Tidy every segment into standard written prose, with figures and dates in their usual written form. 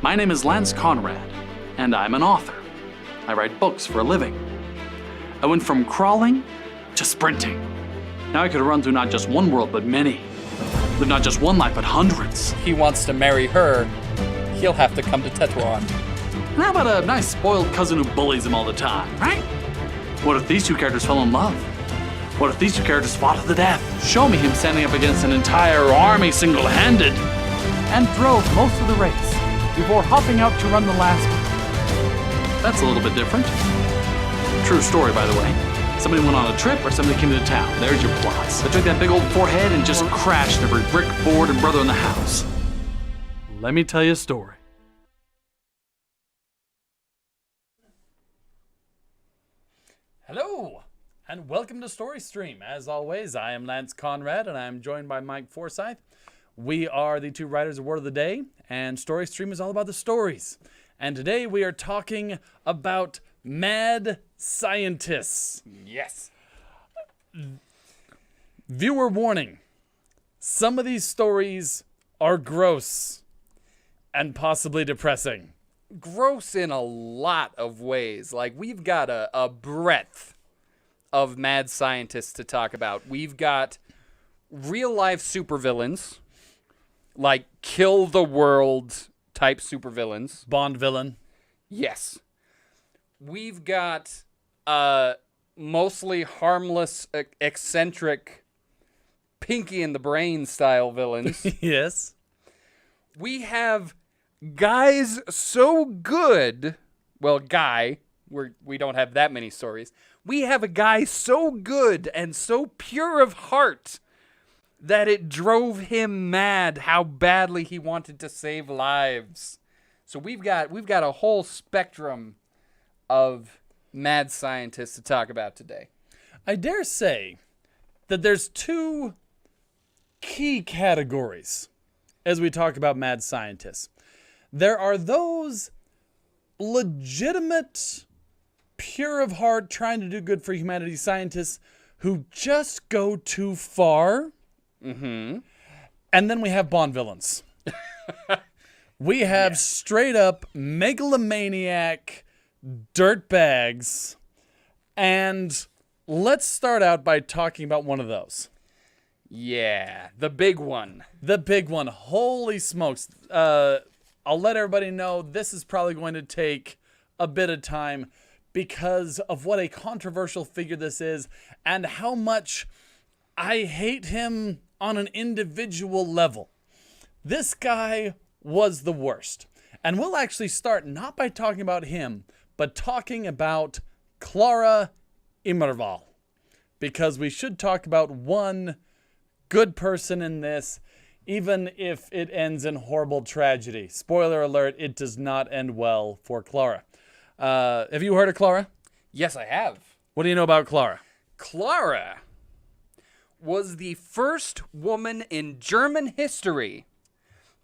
My name is Lance Conrad, and I'm an author. I write books for a living. I went from crawling to sprinting. Now I could run through not just one world, but many. Live not just one life, but hundreds. He wants to marry her. He'll have to come to Tetron. And how about a nice spoiled cousin who bullies him all the time, right? What if these two characters fell in love? What if these two characters fought to the death? Show me him standing up against an entire army single-handed and drove most of the race before hopping out to run the last. That's a little bit different. True story, by the way. Somebody went on a trip or somebody came into town. There's your plots. I took that big old forehead and just crashed every brick, board, and brother in the house. Let me tell you a story. Hello, and welcome to Story Stream. As always, I am Lance Conrad, and I am joined by Mike Forsyth. We are the two writers of Word of the Day, and Story Stream is all about the stories. And today we are talking about mad scientists. Yes. Viewer warning. Some of these stories are gross and possibly depressing. Gross in a lot of ways. Like, we've got a breadth of mad scientists to talk about. We've got real-life supervillains, like kill the world type supervillains. Bond villain. Yes. We've got mostly harmless, eccentric, Pinky in the Brain style villains. Yes. We have guys so good. Well, we don't have that many stories. We have a guy so good and so pure of heart that it drove him mad how badly he wanted to save lives. So we've got a whole spectrum of mad scientists to talk about today. I dare say that there's two key categories as we talk about mad scientists. There are those legitimate, pure of heart, trying to do good for humanity scientists who just go too far. Mm-hmm. And then we have Bond villains. We have straight up megalomaniac dirtbags. And let's start out by talking about one of those. Yeah, the big one. The big one. Holy smokes. I'll let everybody know this is probably going to take a bit of time because of what a controversial figure this is and how much I hate him on an individual level. This guy was the worst. And we'll actually start not by talking about him, but talking about Clara Immerwahr. Because we should talk about one good person in this, even if it ends in horrible tragedy. Spoiler alert, it does not end well for Clara. Have you heard of Clara? Yes, I have. What do you know about Clara? Clara was the first woman in German history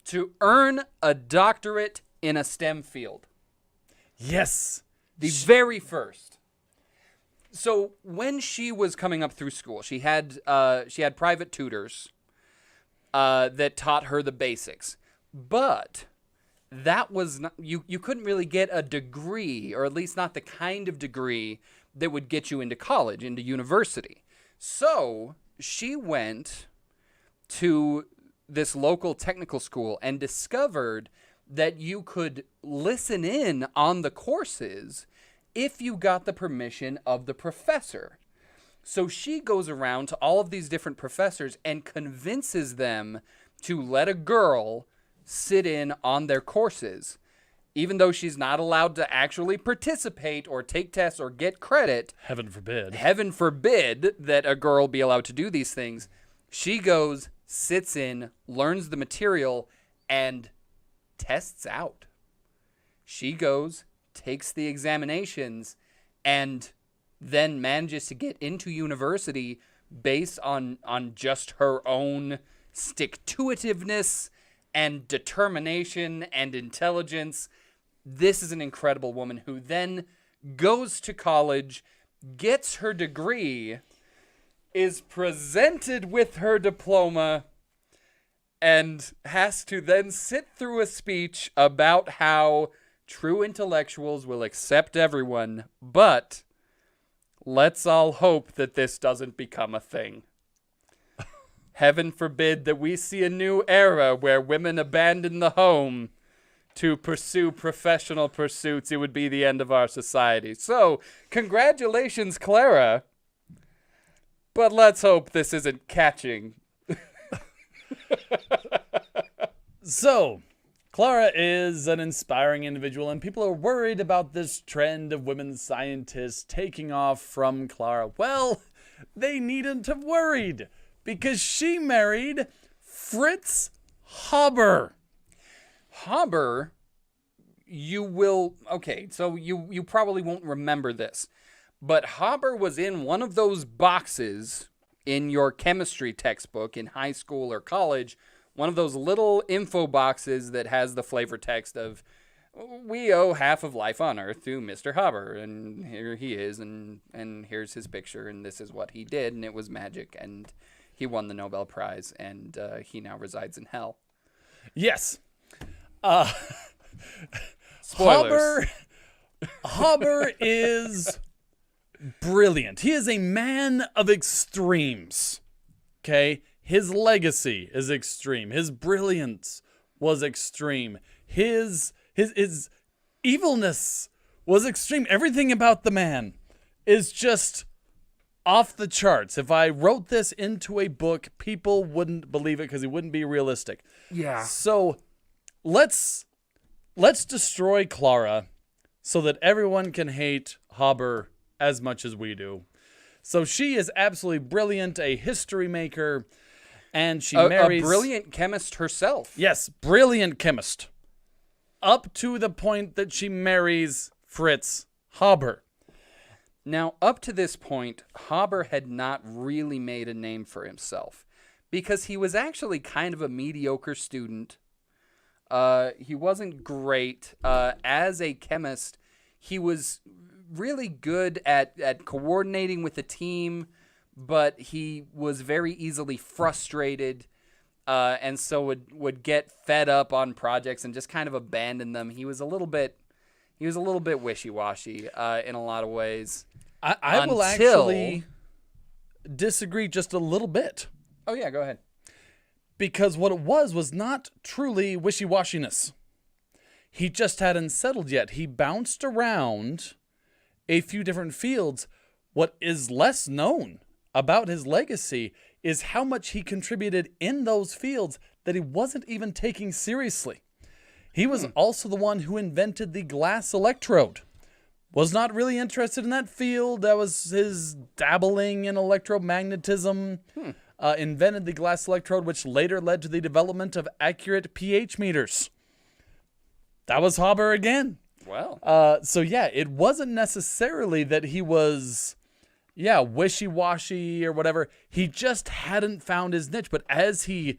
to earn a doctorate in a STEM field. Yes. The very first. So when she was coming up through school, she had private tutors that taught her the basics. But that was not, you couldn't really get a degree, or at least not the kind of degree that would get you into college, into university. So she went to this local technical school and discovered that you could listen in on the courses if you got the permission of the professor. So she goes around to all of these different professors and convinces them to let a girl sit in on their courses, even though she's not allowed to actually participate or take tests or get credit. Heaven forbid. Heaven forbid that a girl be allowed to do these things. She goes, sits in, learns the material, and tests out. She goes, takes the examinations, and then manages to get into university based on just her own stick-to-itiveness and determination and intelligence. This is an incredible woman who then goes to college, gets her degree, is presented with her diploma, and has to then sit through a speech about how true intellectuals will accept everyone, but let's all hope that this doesn't become a thing. Heaven forbid that we see a new era where women abandon the home to pursue professional pursuits. It would be the end of our society. So, congratulations, Clara. But let's hope this isn't catching. So, Clara is an inspiring individual, and people are worried about this trend of women scientists taking off from Clara. Well, they needn't have worried, because she married Fritz Haber. Haber, so you probably won't remember this, but Haber was in one of those boxes in your chemistry textbook in high school or college, one of those little info boxes that has the flavor text of, we owe half of life on Earth to Mr. Haber, and here he is, and here's his picture, and this is what he did, and it was magic, and he won the Nobel Prize, and he now resides in hell. Yes. Spoilers. Haber is brilliant. He is a man of extremes. Okay? His legacy is extreme. His brilliance was extreme. His evilness was extreme. Everything about the man is just off the charts. If I wrote this into a book, people wouldn't believe it because it wouldn't be realistic. Yeah. So let's destroy Clara so that everyone can hate Haber as much as we do. So she is absolutely brilliant, a history maker, and she marries... A brilliant chemist herself. Yes, brilliant chemist. Up to the point that she marries Fritz Haber. Now, up to this point, Haber had not really made a name for himself because he was actually kind of a mediocre student. He wasn't great. As a chemist, he was really good at coordinating with a team, but he was very easily frustrated, and so would get fed up on projects and just kind of abandon them. He was a little bit wishy-washy in a lot of ways. I will actually disagree just a little bit. Oh yeah, go ahead. Because what it was not truly wishy-washiness. He just hadn't settled yet. He bounced around a few different fields. What is less known about his legacy is how much he contributed in those fields that he wasn't even taking seriously. He was also the one who invented the glass electrode. Was not really interested in that field. That was his dabbling in electromagnetism. Invented the glass electrode, which later led to the development of accurate pH meters. That was Haber again. Wow. So yeah, it wasn't necessarily that he was, wishy-washy or whatever. He just hadn't found his niche. But as he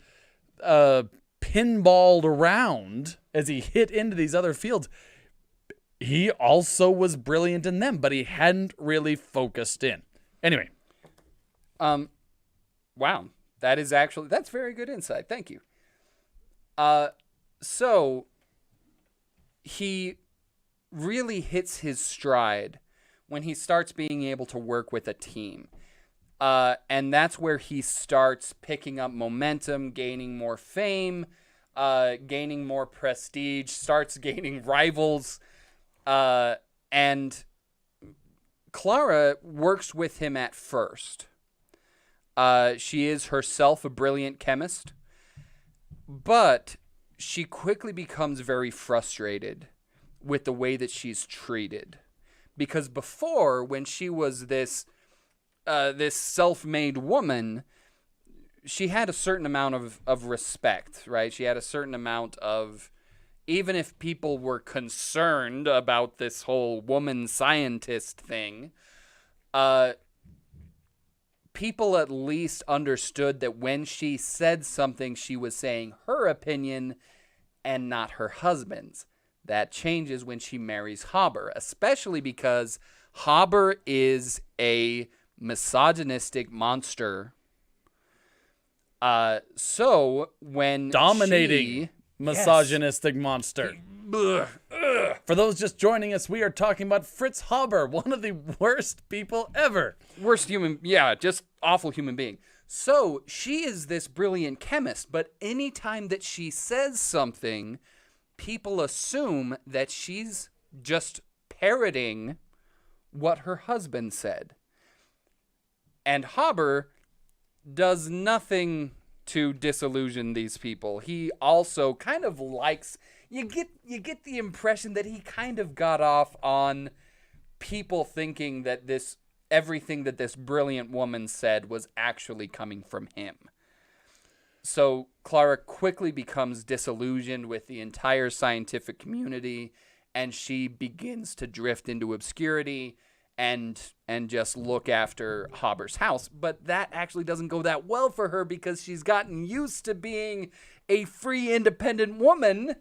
pinballed around, as he hit into these other fields, he also was brilliant in them, but he hadn't really focused in. Anyway. Wow. That's very good insight. Thank you. So he really hits his stride when he starts being able to work with a team. And that's where he starts picking up momentum, gaining more fame, gaining more prestige, starts gaining rivals. And Clara works with him at first. She is herself a brilliant chemist, but she quickly becomes very frustrated with the way that she's treated. Because before, when she was this self-made woman, she had a certain amount of respect, right? She had a certain amount of, even if people were concerned about this whole woman scientist thing, people at least understood that when she said something, she was saying her opinion and not her husband's. That changes when she marries Haber, especially because Haber is a misogynistic monster So when Dominating misogynistic monster. Ugh. For those just joining us, we are talking about Fritz Haber, one of the worst people ever. Just awful human being. So she is this brilliant chemist, but anytime that she says something, people assume that she's just parroting what her husband said. And Haber does nothing to disillusion these people. He also kind of likes... You get the impression that he kind of got off on people thinking that everything that this brilliant woman said was actually coming from him. So Clara quickly becomes disillusioned with the entire scientific community, and she begins to drift into obscurity and just look after Haber's house. But that actually doesn't go that well for her because she's gotten used to being a free, independent woman.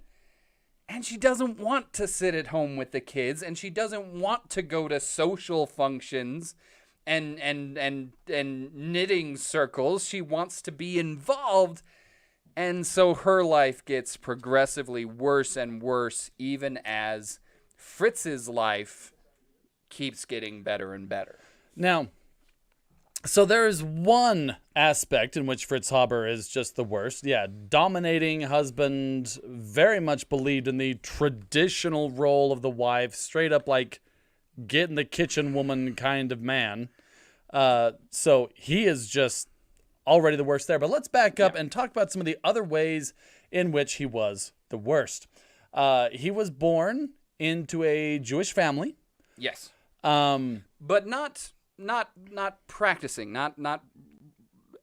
And she doesn't want to sit at home with the kids, and she doesn't want to go to social functions and knitting circles. She wants to be involved. And so her life gets progressively worse and worse, even as Fritz's life keeps getting better and better. Now, so there is one aspect in which Fritz Haber is just the worst. Yeah, dominating husband, very much believed in the traditional role of the wife, straight up like get in the kitchen woman kind of man. So he is just already the worst there. But let's back up and talk about some of the other ways in which he was the worst. He was born into a Jewish family. Yes. But not practicing, not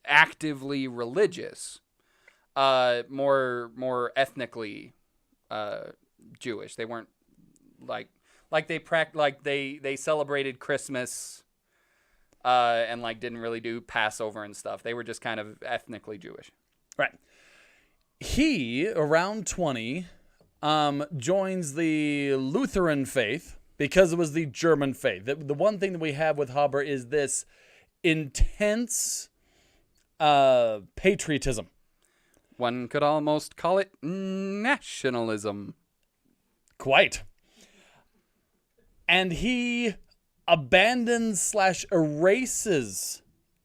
actively religious. More ethnically Jewish. They weren't they celebrated Christmas and like didn't really do Passover and stuff. They were just kind of ethnically Jewish. Right. He, around 20, joins the Lutheran faith because it was the German faith. The one thing that we have with Haber is this intense patriotism. One could almost call it nationalism. Quite. And he abandons / erases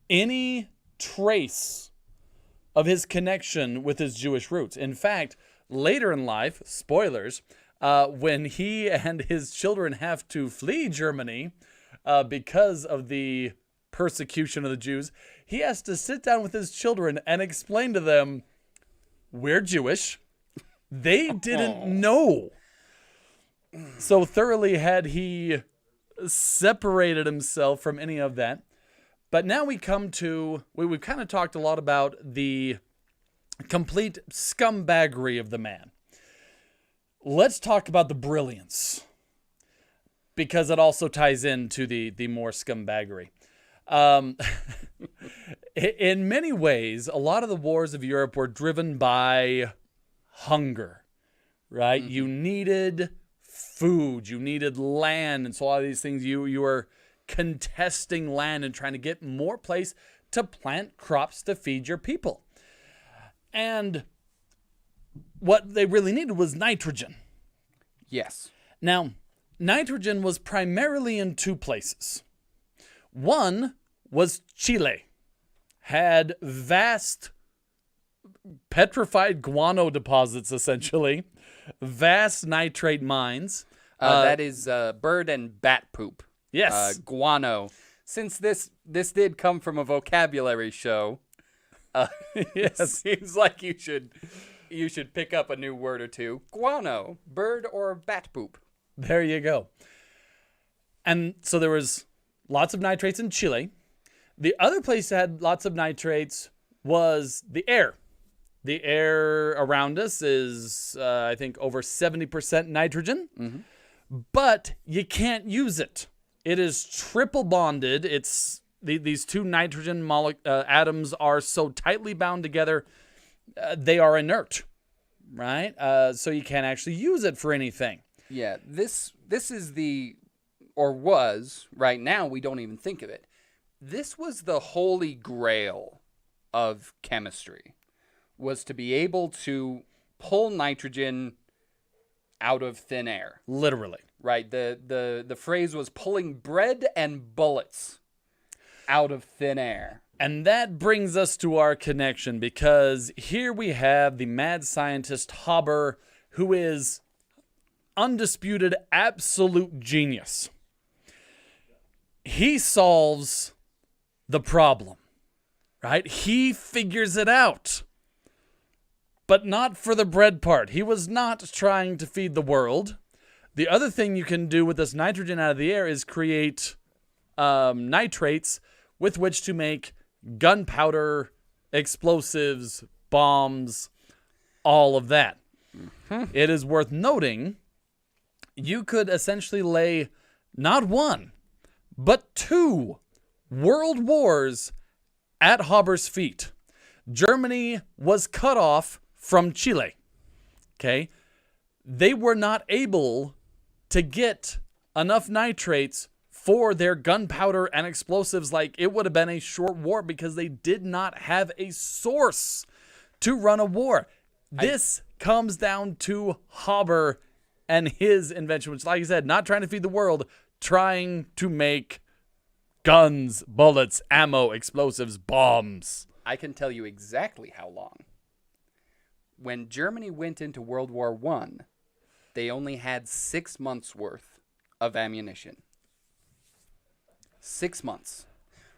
any trace of his connection with his Jewish roots. In fact, later in life, spoilers, when he and his children have to flee Germany because of the persecution of the Jews, he has to sit down with his children and explain to them, we're Jewish. They didn't know. So thoroughly had he separated himself from any of that. But now we come to, we've kind of talked a lot about the complete scumbaggery of the man. Let's talk about the brilliance, because it also ties into the more scumbaggery. In many ways, a lot of the wars of Europe were driven by hunger, right? Mm-hmm. You needed food, you needed land, and so a lot of these things you were contesting land and trying to get more place to plant crops to feed your people. And what they really needed was nitrogen. Yes. Now, nitrogen was primarily in two places. One was Chile. Had vast petrified guano deposits, essentially. Vast nitrate mines. That is bird and bat poop. Yes. Guano. Since this did come from a vocabulary show, yes, seems like you should pick up a new word or two. Guano, bird or bat poop. There you go. And so there was lots of nitrates in Chile. The other place that had lots of nitrates was the air. The air around us is, I think, over 70% nitrogen. Mm-hmm. But you can't use it. It is triple bonded. It's these two nitrogen atoms are so tightly bound together, they are inert, right? So you can't actually use it for anything. Yeah, this is was, right now we don't even think of it. This was the Holy Grail of chemistry was to be able to pull nitrogen out of thin air. Literally. Right. The phrase was pulling bread and bullets out of thin air. And that brings us to our connection, because here we have the mad scientist Haber, who is undisputed absolute genius. He solves the problem, right? He figures it out. But not for the bread part. He was not trying to feed the world. The other thing you can do with this nitrogen out of the air is create nitrates with which to make gunpowder, explosives, bombs, all of that. It is worth noting, you could essentially lay not one, but 2 world wars at Haber's feet. Germany was cut off from Chile. Okay? They were not able to get enough nitrates for their gunpowder and explosives. Like, it would have been a short war because they did not have a source to run a war. This comes down to Haber and his invention, which, like I said, not trying to feed the world, trying to make guns, bullets, ammo, explosives, bombs. I can tell you exactly how long. When Germany went into World War I, they only had 6 months worth of ammunition. 6 months,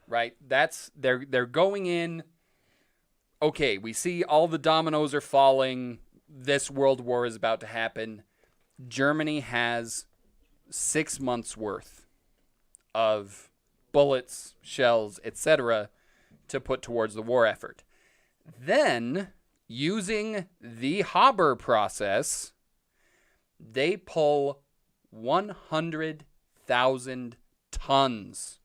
right? They're going in. Okay, we see all the dominoes are falling. This world war is about to happen. Germany has 6 months worth of bullets, shells, etc. to put towards the war effort. Then, using the Haber process, they pull 100,000 tons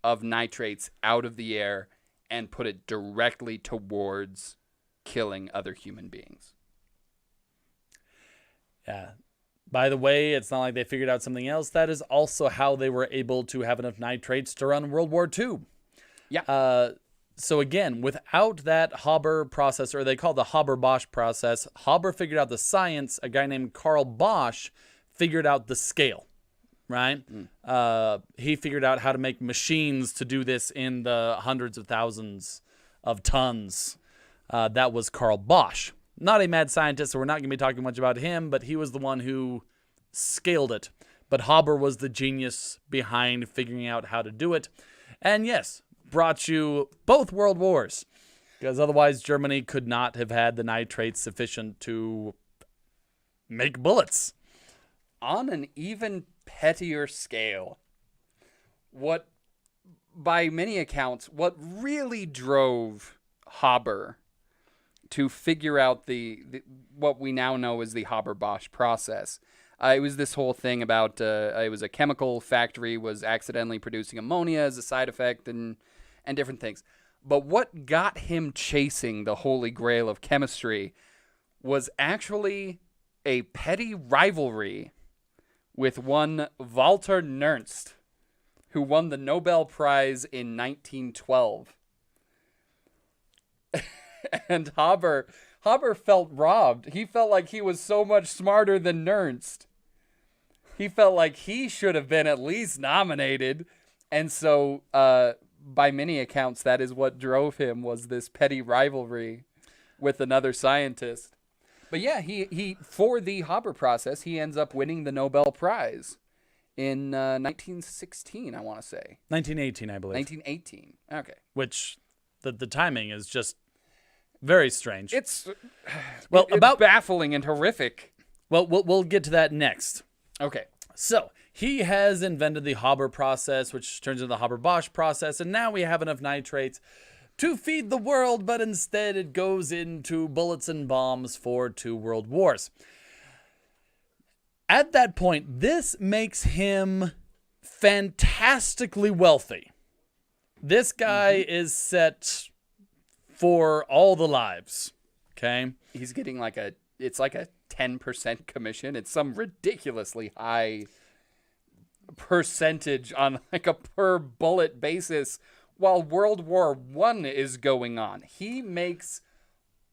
of nitrates out of the air and put it directly towards killing other human beings. Yeah. By the way, it's not like they figured out something else. That is also how they were able to have enough nitrates to run World War II. Yeah. So again, without that Haber process, or they call it the Haber-Bosch process, Haber figured out the science. A guy named Carl Bosch figured out the scale, right? He figured out how to make machines to do this in the hundreds of thousands of tons. That was Carl Bosch. Not a mad scientist, so we're not going to be talking much about him, but he was the one who scaled it. But Haber was the genius behind figuring out how to do it. And yes, brought you both world wars, because otherwise Germany could not have had the nitrates sufficient to make bullets. On an even pettier scale, what, by many accounts, what really drove Haber to figure out the what we now know as the Haber-Bosch process. It was this whole thing about it was a chemical factory was accidentally producing ammonia as a side effect and different things. But what got him chasing the Holy Grail of chemistry was actually a petty rivalry with one Walter Nernst, who won the Nobel Prize in 1912. And Haber felt robbed. He felt like he was so much smarter than Nernst. He felt like he should have been at least nominated. And so, by many accounts, that is what drove him, was this petty rivalry with another scientist. But yeah, he for the Haber process, he ends up winning the Nobel Prize in 1916, I want to say. 1918, I believe. 1918. Okay. Which, the timing is just very strange. It's about baffling and horrific. Well, we'll get to that next. Okay. So, he has invented the Haber process, which turns into the Haber-Bosch process, and now we have enough nitrates to feed the world, but instead it goes into bullets and bombs for 2 world wars. At that point, this makes him fantastically wealthy. This guy is set for all the lives, okay? He's getting it's like a 10% commission. It's some ridiculously high percentage on like a per bullet basis while World War I is going on. He makes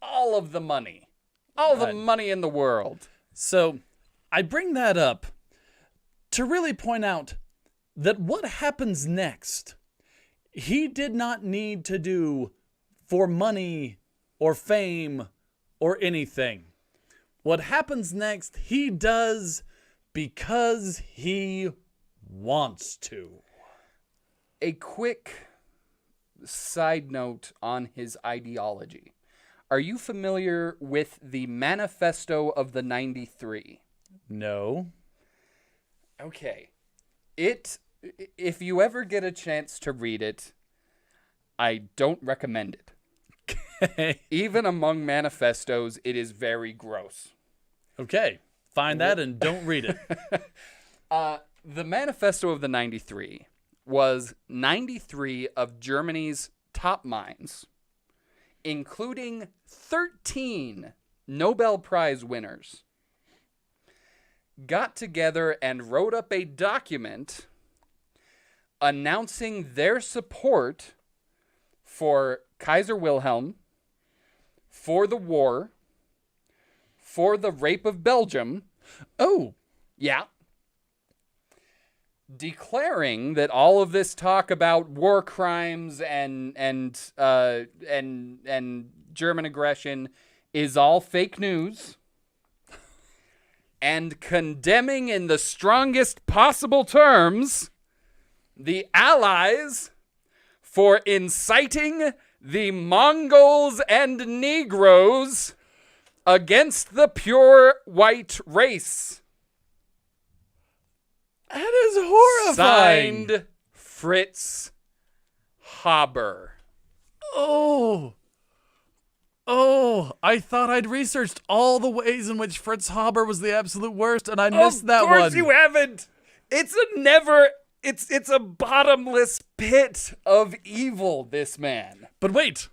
all of the money. All the money in the world. So I bring that up to really point out that what happens next, he did not need to do for money or fame or anything. What happens next, he does because he wants to. A quick side note on his ideology. Are you familiar with the Manifesto of the 93? No. Okay. If you ever get a chance to read it, I don't recommend it. Okay. Even among manifestos, it is very gross. Okay. Find that and don't read it. The Manifesto of the 93 was 93 of Germany's top minds, including 13 Nobel Prize winners, got together and wrote up a document announcing their support for Kaiser Wilhelm, for the war, for the rape of Belgium. Oh, Yeah. Declaring that all of this talk about war crimes and German aggression is all fake news, and condemning in the strongest possible terms the Allies for inciting the Mongols and Negroes against the pure white race. that is horrifying. Signed, Fritz Haber. Oh, I thought I'd researched all the ways in which Fritz Haber was the absolute worst, and I missed that one. Of course you haven't. It's a bottomless pit of evil, this man. But wait,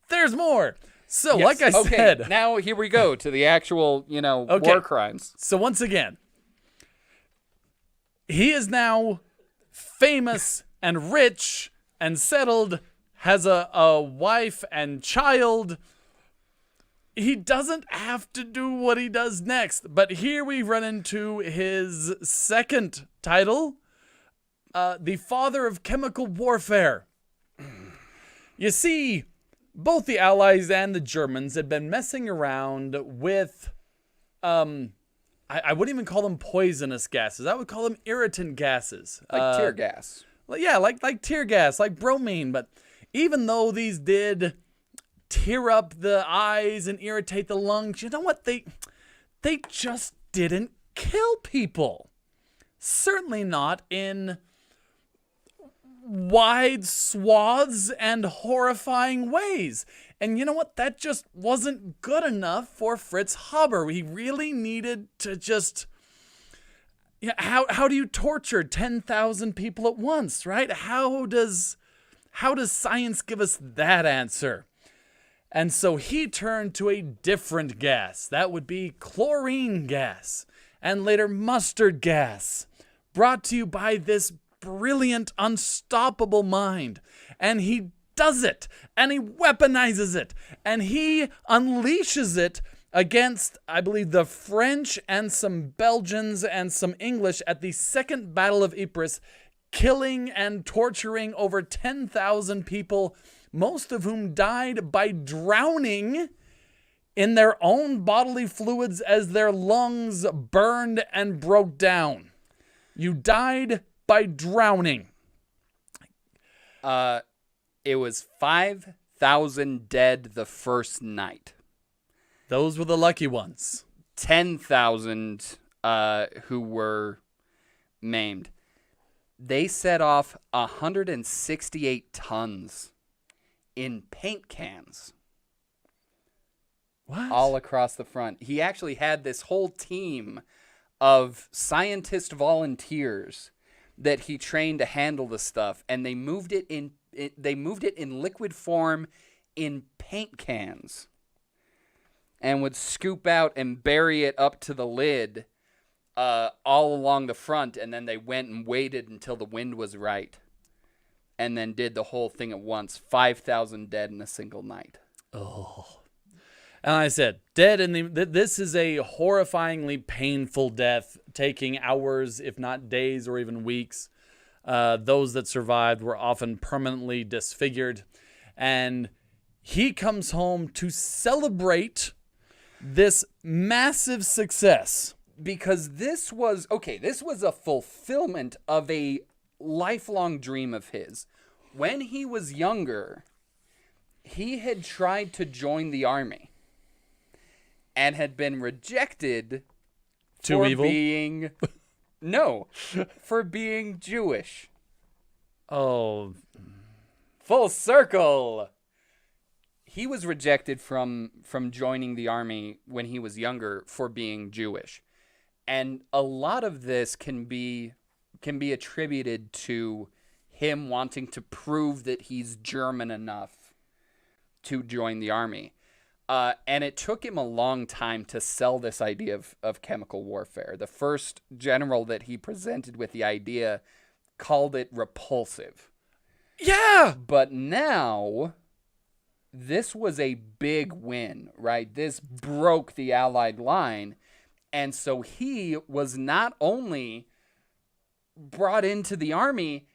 there's more. So, Yes, like I okay, said, now here we go to the actual, Okay. war crimes. so once again, he is now famous and rich and settled, has a wife and child. He doesn't have to do what he does next. But here we run into his second title, the father of chemical warfare. You see, both the Allies and the Germans had been messing around with, I wouldn't even call them poisonous gases. I would call them irritant gases. Like tear gas. Yeah, like tear gas, like bromine. But even though these did tear up the eyes and irritate the lungs, you know what? They just didn't kill people. Certainly not in wide swaths and horrifying ways. And you know what? That just wasn't good enough for Fritz Haber. He really needed to just... how do you torture 10,000 people at once, right? How does science give us that answer? And so he turned to a different gas. That would be chlorine gas, and later mustard gas, brought to you by this brilliant, unstoppable mind. And he does it, and he weaponizes it, and he unleashes it against, I believe, the French and some Belgians and some English at the Second Battle of Ypres, killing and torturing over 10,000 people, most of whom died by drowning in their own bodily fluids as their lungs burned and broke down. You died by drowning. It was 5,000 dead the first night. Those were the lucky ones. 10,000 who were maimed. They set off 168 tons in paint cans. What? All across the front. He actually had this whole team of scientist volunteers that he trained to handle the stuff, and they moved it in liquid form in paint cans, and would scoop out and bury it up to the lid all along the front, and then they went and waited until the wind was right. and then did the whole thing at once. 5,000 dead in a single night. Oh. And I said, dead in the... This is a horrifyingly painful death, taking hours, if not days or even weeks. Those that survived were often permanently disfigured. And he comes home to celebrate this massive success. Because this was a fulfillment of a lifelong dream of his. When he was younger, he had tried to join the army and had been rejected Too evil? for being Jewish. Oh. Full circle. He was rejected from joining the army when he was younger for being Jewish. And a lot of this can be attributed to him wanting to prove that he's German enough to join the army. And it took him a long time to sell this idea of chemical warfare. The first general that he presented with the idea called it repulsive. Yeah! But now, this was a big win, right? This broke the Allied line. And so he was not only brought into the army,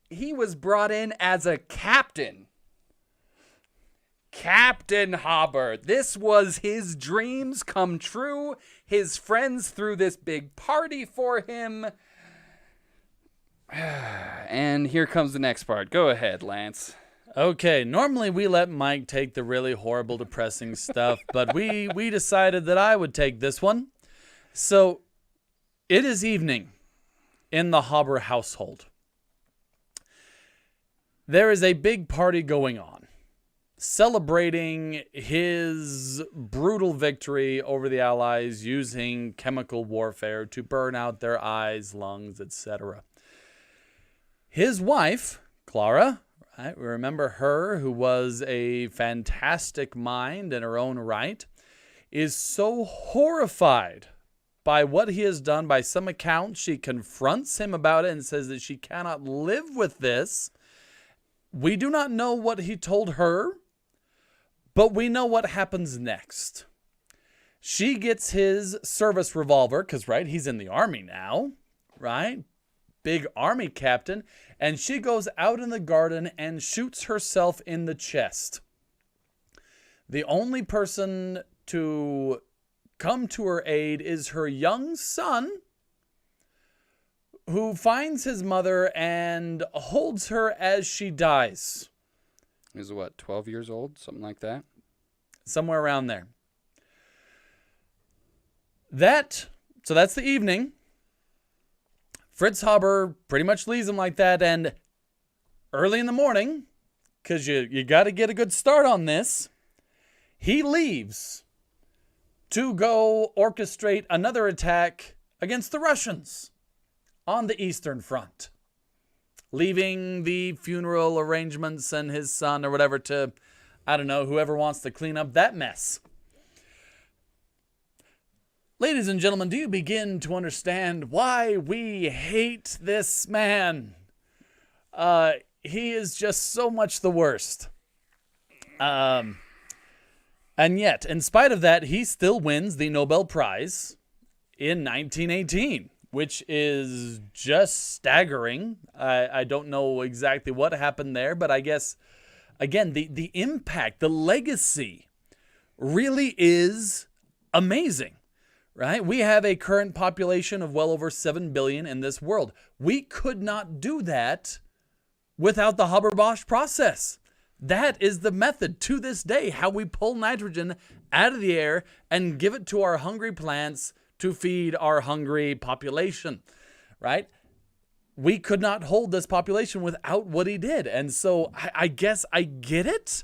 he was brought in as a captain. Captain Haber. This was his dreams come true. His friends threw this big party for him. And here comes the next part. Go ahead, Lance. Okay, normally we let Mike take the really horrible, depressing stuff, but we decided that I would take this one. So, it is evening in the Haber household. There is a big party going on, celebrating his brutal victory over the Allies using chemical warfare to burn out their eyes, lungs, etc. His wife, Clara, right, we remember her, who was a fantastic mind in her own right, is so horrified by what he has done. By some accounts, she confronts him about it and says that she cannot live with this. We do not know what he told her, but we know what happens next. She gets his service revolver, because, right, he's in the army now, right? Big army captain. And she goes out in the garden and shoots herself in the chest. The only person to come to her aid is her young son, who finds his mother and holds her as she dies. He's what, 12 years old? Something like that? Somewhere around there. So that's the evening. Fritz Haber pretty much leaves him like that, and early in the morning, because you got to get a good start on this, he leaves to go orchestrate another attack against the Russians on the Eastern Front, leaving the funeral arrangements and his son or whatever to, I don't know, whoever wants to clean up that mess. Ladies and gentlemen, do you begin to understand why we hate this man? He is just so much the worst. And yet, in spite of that, he still wins the Nobel Prize in 1918, which is just staggering. I don't know exactly what happened there, but I guess, again, the impact, the legacy really is amazing, right? We have a current population of well over 7 billion in this world. We could not do that without the Haber-Bosch process. That is the method to this day, how we pull nitrogen out of the air and give it to our hungry plants to feed our hungry population, right? We could not hold this population without what he did. And so I guess I get it.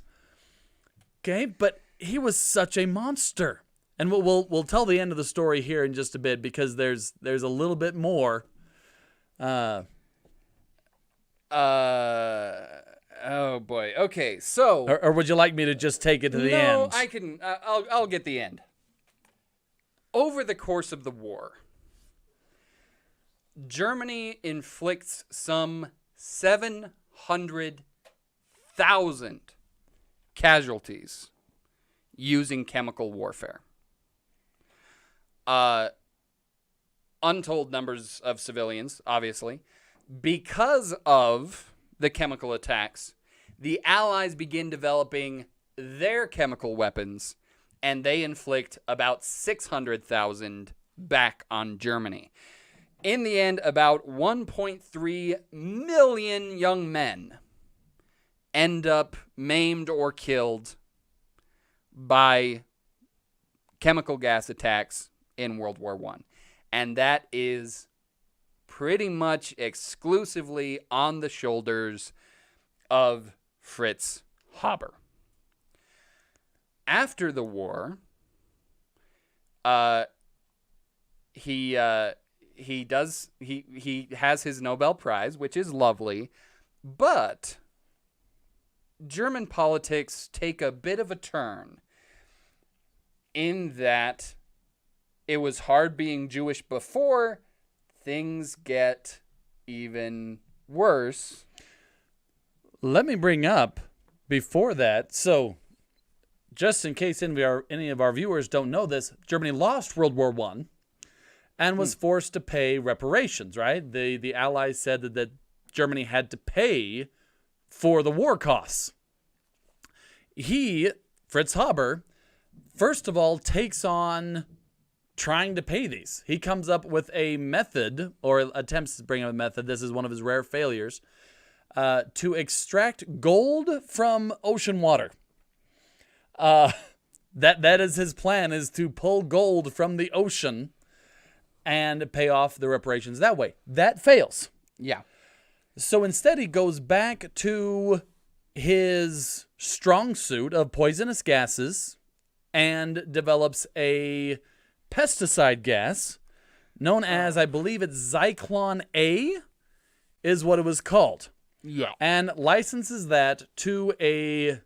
Okay, but he was such a monster. And we'll tell the end of the story here in just a bit, because there's a little bit more. Oh boy. Okay, so Or would you like me to just take it to the end? No, I can. I'll get the end. Over the course of the war, Germany inflicts some 100,000 casualties using chemical warfare. Untold numbers of civilians, obviously. Because of the chemical attacks, the Allies begin developing their chemical weapons, and they inflict about 600,000 back on Germany. In the end, about 1.3 million young men end up maimed or killed by chemical gas attacks in World War I. And that is pretty much exclusively on the shoulders of Fritz Haber. After the war, he has his Nobel Prize, which is lovely, but German politics take a bit of a turn in that it was hard being Jewish before. Things get even worse. Let me bring up before that. So, just in case any of our viewers don't know this, Germany lost World War I and was forced to pay reparations, right? The Allies said that Germany had to pay for the war costs. Fritz Haber, first of all, takes on trying to pay these. He comes up with a method, or attempts to bring up a method. This is one of his rare failures, to extract gold from ocean water. That is his plan, is to pull gold from the ocean and pay off the reparations that way. That fails. Yeah. So instead, he goes back to his strong suit of poisonous gases and develops a pesticide gas known as, I believe it's Zyklon A, is what it was called. Yeah. And licenses that to a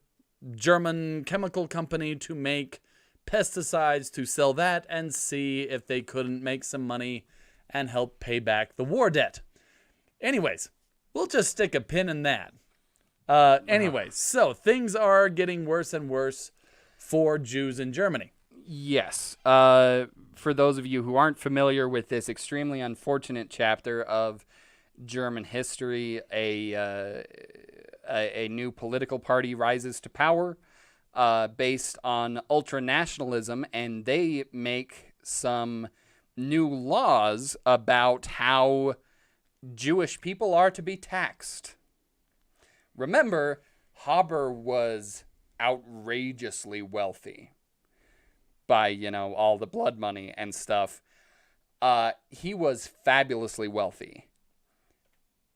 German chemical company to make pesticides, to sell that and see if they couldn't make some money and help pay back the war debt. Anyways, we'll just stick a pin in that. Anyways, so things are getting worse and worse for Jews in Germany. Yes. For those of you who aren't familiar with this extremely unfortunate chapter of German history, a new political party rises to power based on ultranationalism, and they make some new laws about how Jewish people are to be taxed. Remember, Haber was outrageously wealthy by, all the blood money and stuff. He was fabulously wealthy.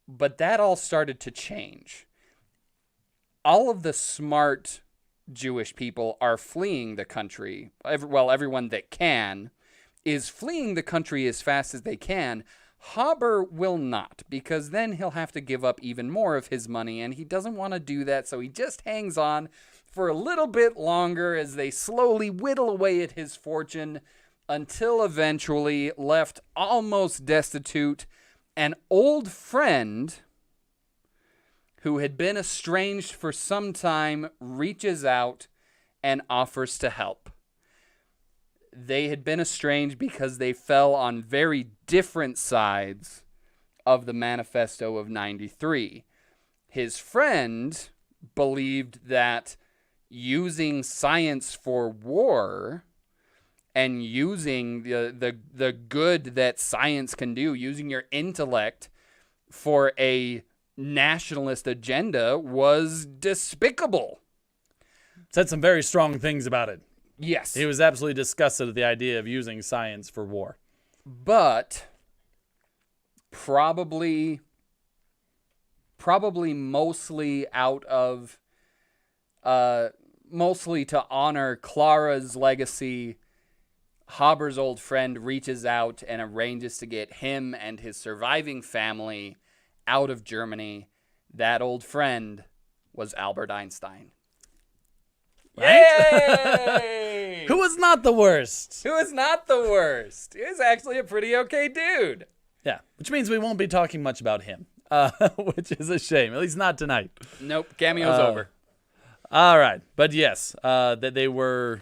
But that all started to change. All of the smart Jewish people are fleeing the country. Everyone that can is fleeing the country as fast as they can. Haber will not, because then he'll have to give up even more of his money, and he doesn't want to do that, so he just hangs on for a little bit longer as they slowly whittle away at his fortune until eventually, left almost destitute, an old friend who had been estranged for some time reaches out and offers to help. They had been estranged because they fell on very different sides of the Manifesto of 93. His friend believed that using science for war and using the good that science can do, using your intellect for a nationalist agenda, was despicable. Said some very strong things about it. Yes. He was absolutely disgusted at the idea of using science for war. But probably mostly out of mostly to honor Clara's legacy, Haber's old friend reaches out and arranges to get him and his surviving family out of Germany. That old friend was Albert Einstein. Right? Who was not the worst. Who is not the worst. He was actually a pretty okay dude. Yeah, which means we won't be talking much about him. which is a shame. At least not tonight. Nope, cameo's over. All right, but yes, that they were.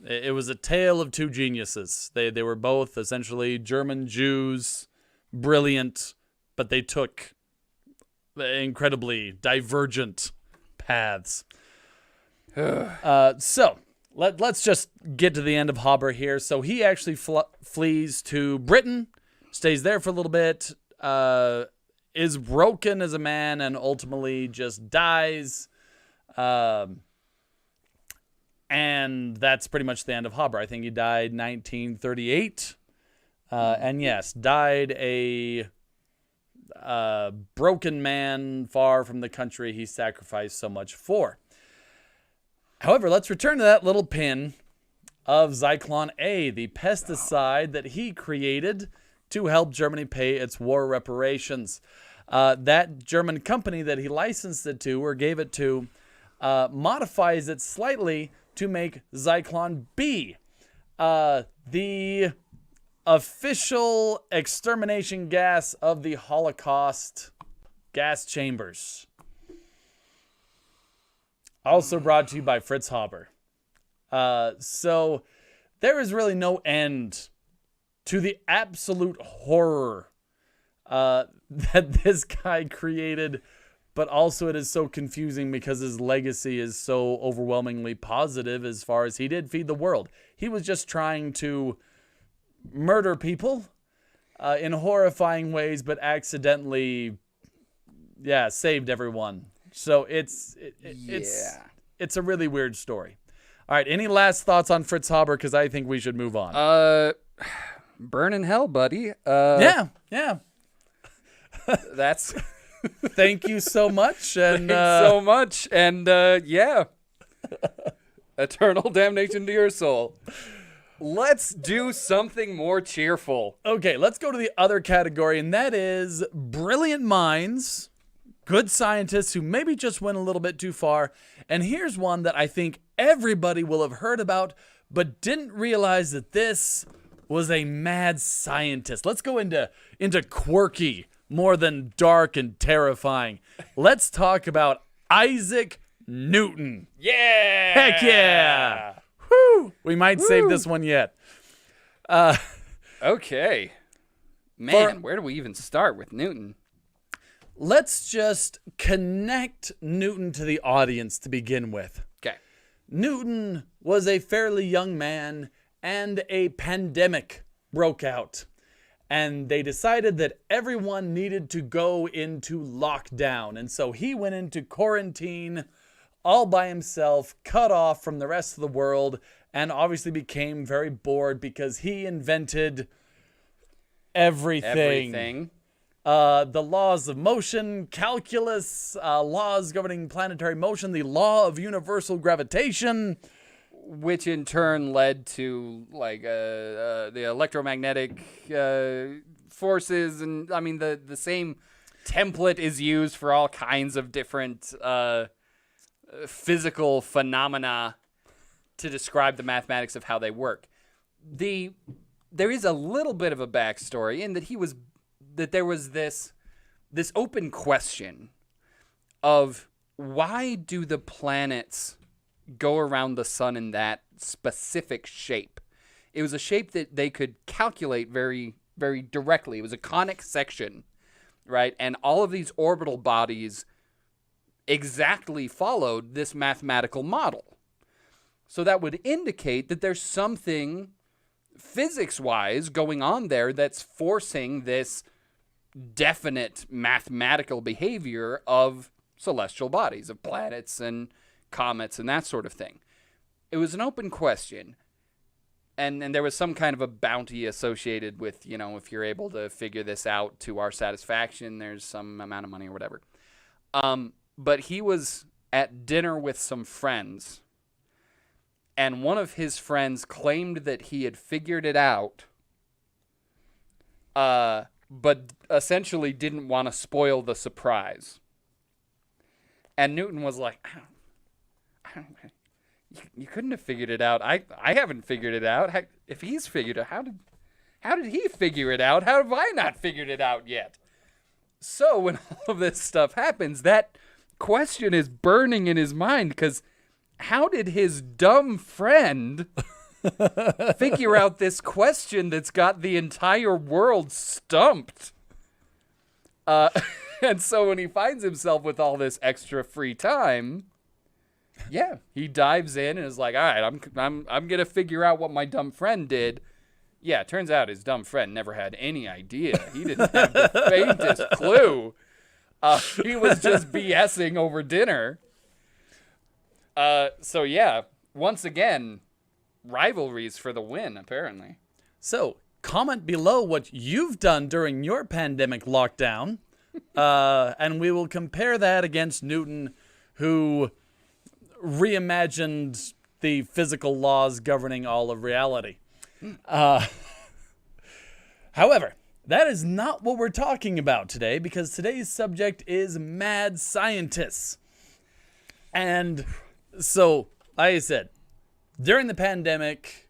It was a tale of two geniuses. They were both essentially German Jews, brilliant, but they took incredibly divergent paths. So let's just get to the end of Haber here. So he actually flees to Britain, stays there for a little bit, is broken as a man, and ultimately just dies. And that's pretty much the end of Haber. I think he died 1938. And yes, died a broken man far from the country he sacrificed so much for. However, let's return to that little pin of Zyklon A, the pesticide that he created to help Germany pay its war reparations. That German company that he licensed it to or gave it to modifies it slightly to make Zyklon B, the official extermination gas of the Holocaust gas chambers. Also brought to you by Fritz Haber. So there is really no end to the absolute horror that this guy created. But also it is so confusing because his legacy is so overwhelmingly positive as far as he did feed the world. He was just trying to murder people in horrifying ways, but accidentally, saved everyone. So it's a really weird story. All right, any last thoughts on Fritz Haber? Because I think we should move on. Burn in hell, buddy. Yeah. That's... Thank you so much. And so much. And eternal damnation to your soul. Let's do something more cheerful. Okay, let's go to the other category, and that is brilliant minds, good scientists who maybe just went a little bit too far. And here's one that I think everybody will have heard about, but didn't realize that this was a mad scientist. Let's go into quirky, more than dark and terrifying. Let's talk about Isaac Newton. Yeah! Heck yeah! Woo! We might save this one yet. Okay. Man, where do we even start with Newton? Let's just connect Newton to the audience to begin with. Okay. Newton was a fairly young man, and a pandemic broke out. And they decided that everyone needed to go into lockdown. And so he went into quarantine all by himself, cut off from the rest of the world, and obviously became very bored because he invented everything. The laws of motion, calculus, laws governing planetary motion, the law of universal gravitation. Which in turn led to the electromagnetic forces, and I mean the same template is used for all kinds of different physical phenomena to describe the mathematics of how they work. There is a little bit of a backstory in that there was this open question of why do the planets go around the sun in that specific shape. It was a shape that they could calculate very, very directly. It was a conic section, right? And all of these orbital bodies exactly followed this mathematical model. So that would indicate that there's something physics-wise going on there that's forcing this definite mathematical behavior of celestial bodies, of planets and comets and that sort of thing. It was an open question, and there was some kind of a bounty associated with, if you're able to figure this out to our satisfaction, there's some amount of money or whatever. But he was at dinner with some friends, and one of his friends claimed that he had figured it out, but essentially didn't want to spoil the surprise. And Newton was like, you couldn't have figured it out. I haven't figured it out. If he's figured it out, how did he figure it out? How have I not figured it out yet? So when all of this stuff happens, that question is burning in his mind because how did his dumb friend figure out this question that's got the entire world stumped? And so when he finds himself with all this extra free time, yeah, he dives in and is like, all right, I'm going to figure out what my dumb friend did. Yeah, it turns out his dumb friend never had any idea. He didn't have the faintest clue. He was just BSing over dinner. So yeah, once again, rivalries for the win, apparently. So, comment below what you've done during your pandemic lockdown, and we will compare that against Newton, who reimagined the physical laws governing all of reality. However, that is not what we're talking about today, because today's subject is mad scientists. And so, like I said, during the pandemic,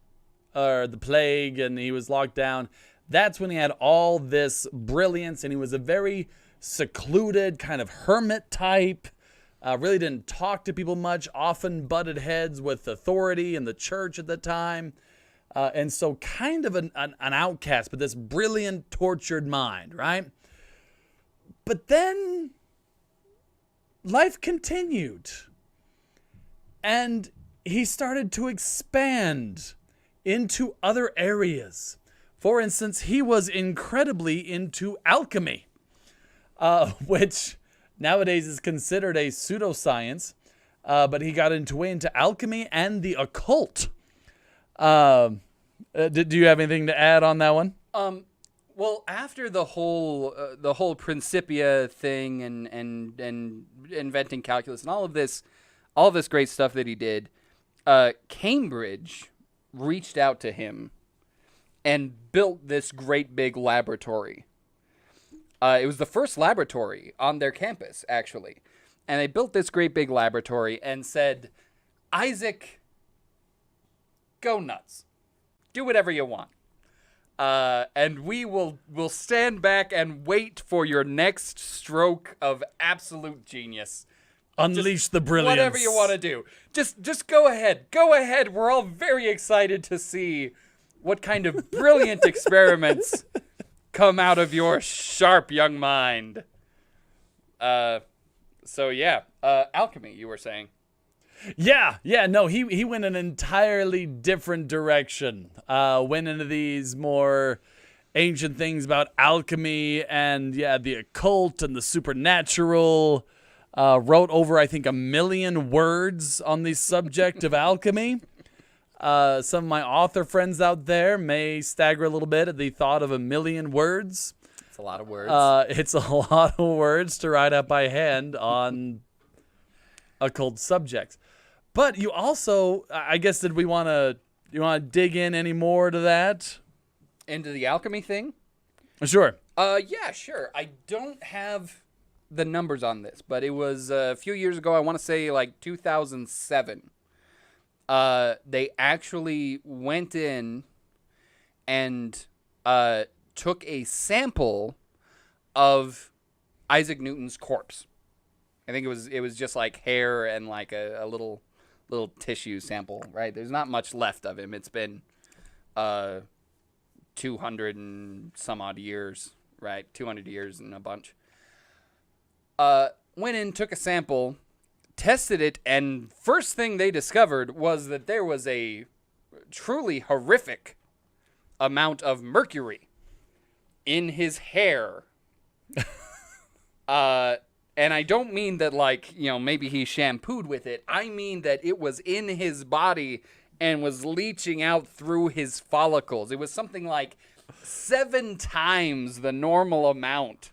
or the plague, and he was locked down, that's when he had all this brilliance, and he was a very secluded, kind of hermit type, really didn't talk to people much, often butted heads with authority in the church at the time, and so kind of an outcast, but this brilliant, tortured mind, right? But then life continued, and he started to expand into other areas. For instance, he was incredibly into alchemy, which nowadays is considered a pseudoscience, but he got into alchemy and the occult. Do you have anything to add on that one? Well, after the whole Principia thing and inventing calculus and all of this great stuff that he did, Cambridge reached out to him and built this great big laboratory. It was the first laboratory on their campus, actually. And they built this great big laboratory and said, Isaac, go nuts. Do whatever you want. And we will stand back and wait for your next stroke of absolute genius. Unleash the brilliance. Whatever you want to do. Just go ahead. Go ahead. We're all very excited to see what kind of brilliant experiments come out of your sharp young mind. So yeah, alchemy, you were saying. Yeah, no, he went an entirely different direction. Went into these more ancient things about alchemy and the occult and the supernatural. Wrote over, I think, 1 million words on the subject of alchemy. Some of my author friends out there may stagger a little bit at the thought of 1 million words. It's a lot of words. It's a lot of words to write up by hand on occult subjects. But you also, I guess, you want to dig in any more to that? Into the alchemy thing? Sure. Yeah, sure. I don't have the numbers on this, but it was a few years ago. I want to say like 2007. They actually went in and took a sample of Isaac Newton's corpse. I think it was just like hair and like a little tissue sample, right? There's not much left of him. It's been 200 and some odd years, right? 200 years and a bunch. Went in, took a sample, tested it, and first thing they discovered was that there was a truly horrific amount of mercury in his hair. And I don't mean that, like, maybe he shampooed with it. I mean that it was in his body and was leaching out through his follicles. It was something like 7 times the normal amount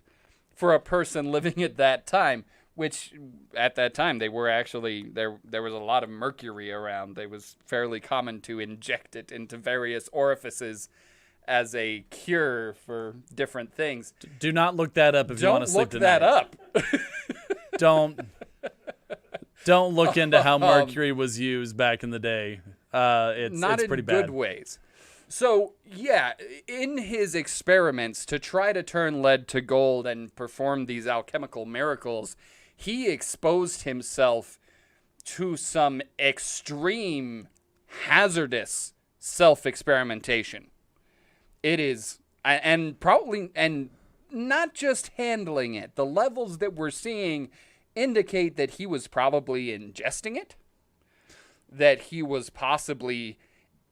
for a person living at that time, which at that time they were actually, there was a lot of mercury around. It was fairly common to inject it into various orifices as a cure for different things. Do not look that up if you want to sleep tonight. Don't look that up. Don't look into how mercury was used back in the day. It's not pretty in bad. good ways. So, yeah, in his experiments to try to turn lead to gold and perform these alchemical miracles, he exposed himself to some extreme, hazardous self-experimentation. It is, and not just handling it. The levels that we're seeing indicate that he was probably ingesting it, that he was possibly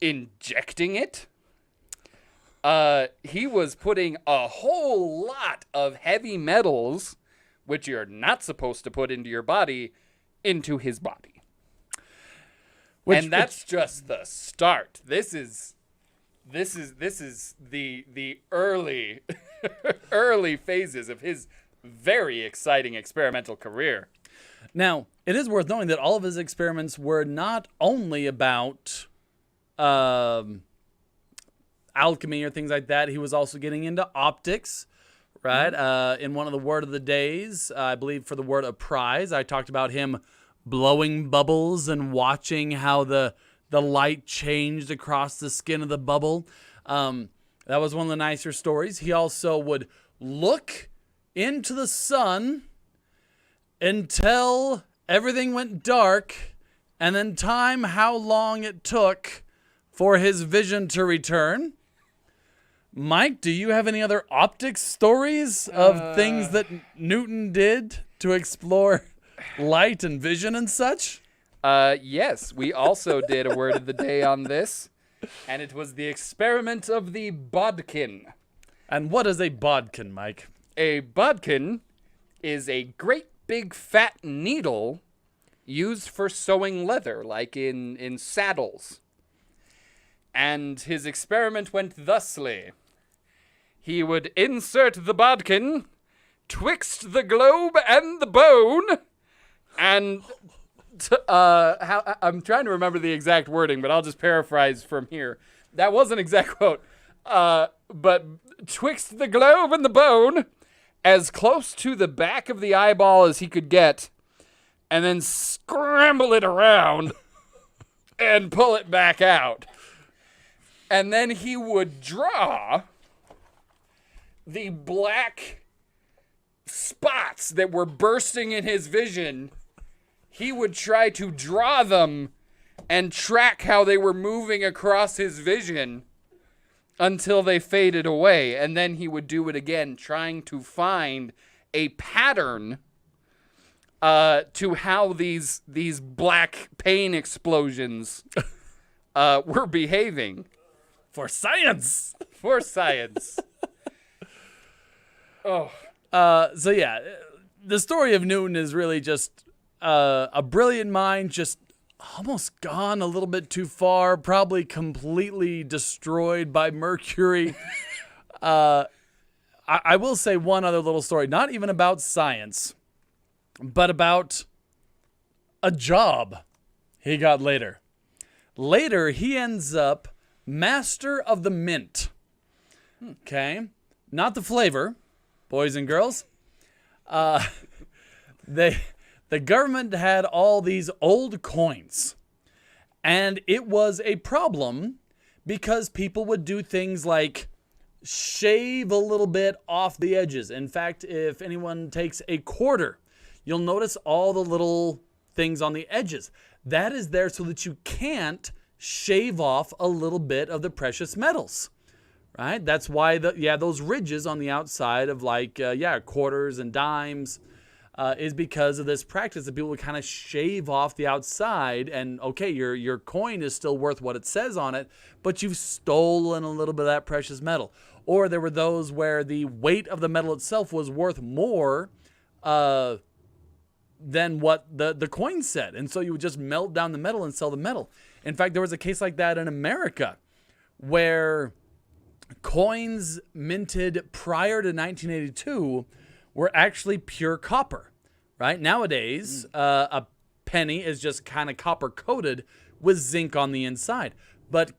injecting it. He was putting a whole lot of heavy metals, which you're not supposed to put into your body, into his body. And that's just the start. This is the early early phases of his very exciting experimental career. Now, it is worth knowing that all of his experiments were not only about alchemy or things like that. He was also getting into optics, right? In one of the word of the days, I believe for the word of prize, I talked about him blowing bubbles and watching how the light changed across the skin of the bubble. That was one of the nicer stories. He also would look into the sun until everything went dark, and then time how long it took for his vision to return. Mike, do you have any other optics stories of things that Newton did to explore light and vision and such? Yes, we also did a word of the day on this, and it was the experiment of the bodkin. And what is a bodkin, Mike? A bodkin is a great big fat needle used for sewing leather, like in saddles. And his experiment went thusly. He would insert the bodkin twixt the globe and the bone, and I'm trying to remember the exact wording, but I'll just paraphrase from here. That wasn't an exact quote. But twixt the globe and the bone, as close to the back of the eyeball as he could get, and then scramble it around and pull it back out. And then he would draw the black spots that were bursting in his vision. He would try to draw them and track how they were moving across his vision until they faded away. And then he would do it again, trying to find a pattern to how these black pain explosions were behaving. For science! For science. Oh. So yeah, the story of Newton is really just a brilliant mind, just almost gone a little bit too far, probably completely destroyed by Mercury. I will say one other little story, not even about science, but about a job he got later. Later, he ends up master of the mint. Okay? Not the flavor, boys and girls. The government had all these old coins, and it was a problem because people would do things like shave a little bit off the edges. In fact, if anyone takes a quarter, you'll notice all the little things on the edges. That is there so that you can't shave off a little bit of the precious metals, right? That's why those ridges on the outside of quarters and dimes is because of this practice that people would kind of shave off the outside, and okay, your coin is still worth what it says on it, but you've stolen a little bit of that precious metal. Or there were those where the weight of the metal itself was worth more than what the coin said, and so you would just melt down the metal and sell the metal. In fact, there was a case like that in America where coins minted prior to 1982 were actually pure copper, right? Nowadays, a penny is just kind of copper coated with zinc on the inside. But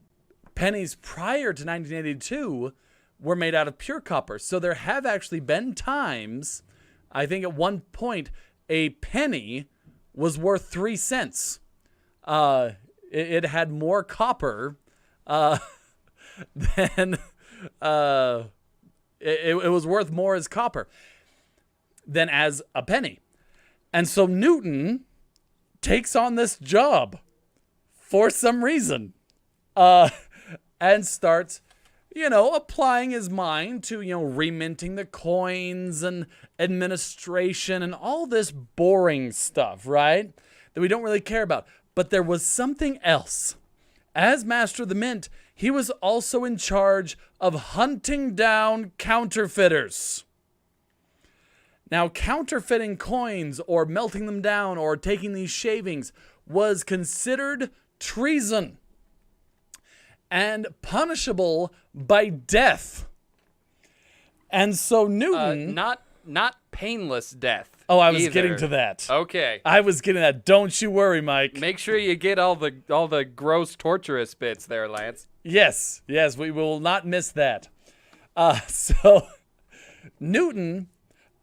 pennies prior to 1982 were made out of pure copper. So there have actually been times, I think at one point, a penny was worth 3 cents. It had more copper then it was worth more as copper than as a penny. And so Newton takes on this job for some reason and starts, applying his mind to, reminting the coins and administration and all this boring stuff, right? That we don't really care about. But there was something else. As Master of the Mint, he was also in charge of hunting down counterfeiters. Now, counterfeiting coins or melting them down or taking these shavings was considered treason and punishable by death. And so Newton... Not painless death. Oh, I was either. getting to that. Okay. I was getting that. Don't you worry, Mike. Make sure you get all the gross torturous bits there, Lance. Yes, we will not miss that. So Newton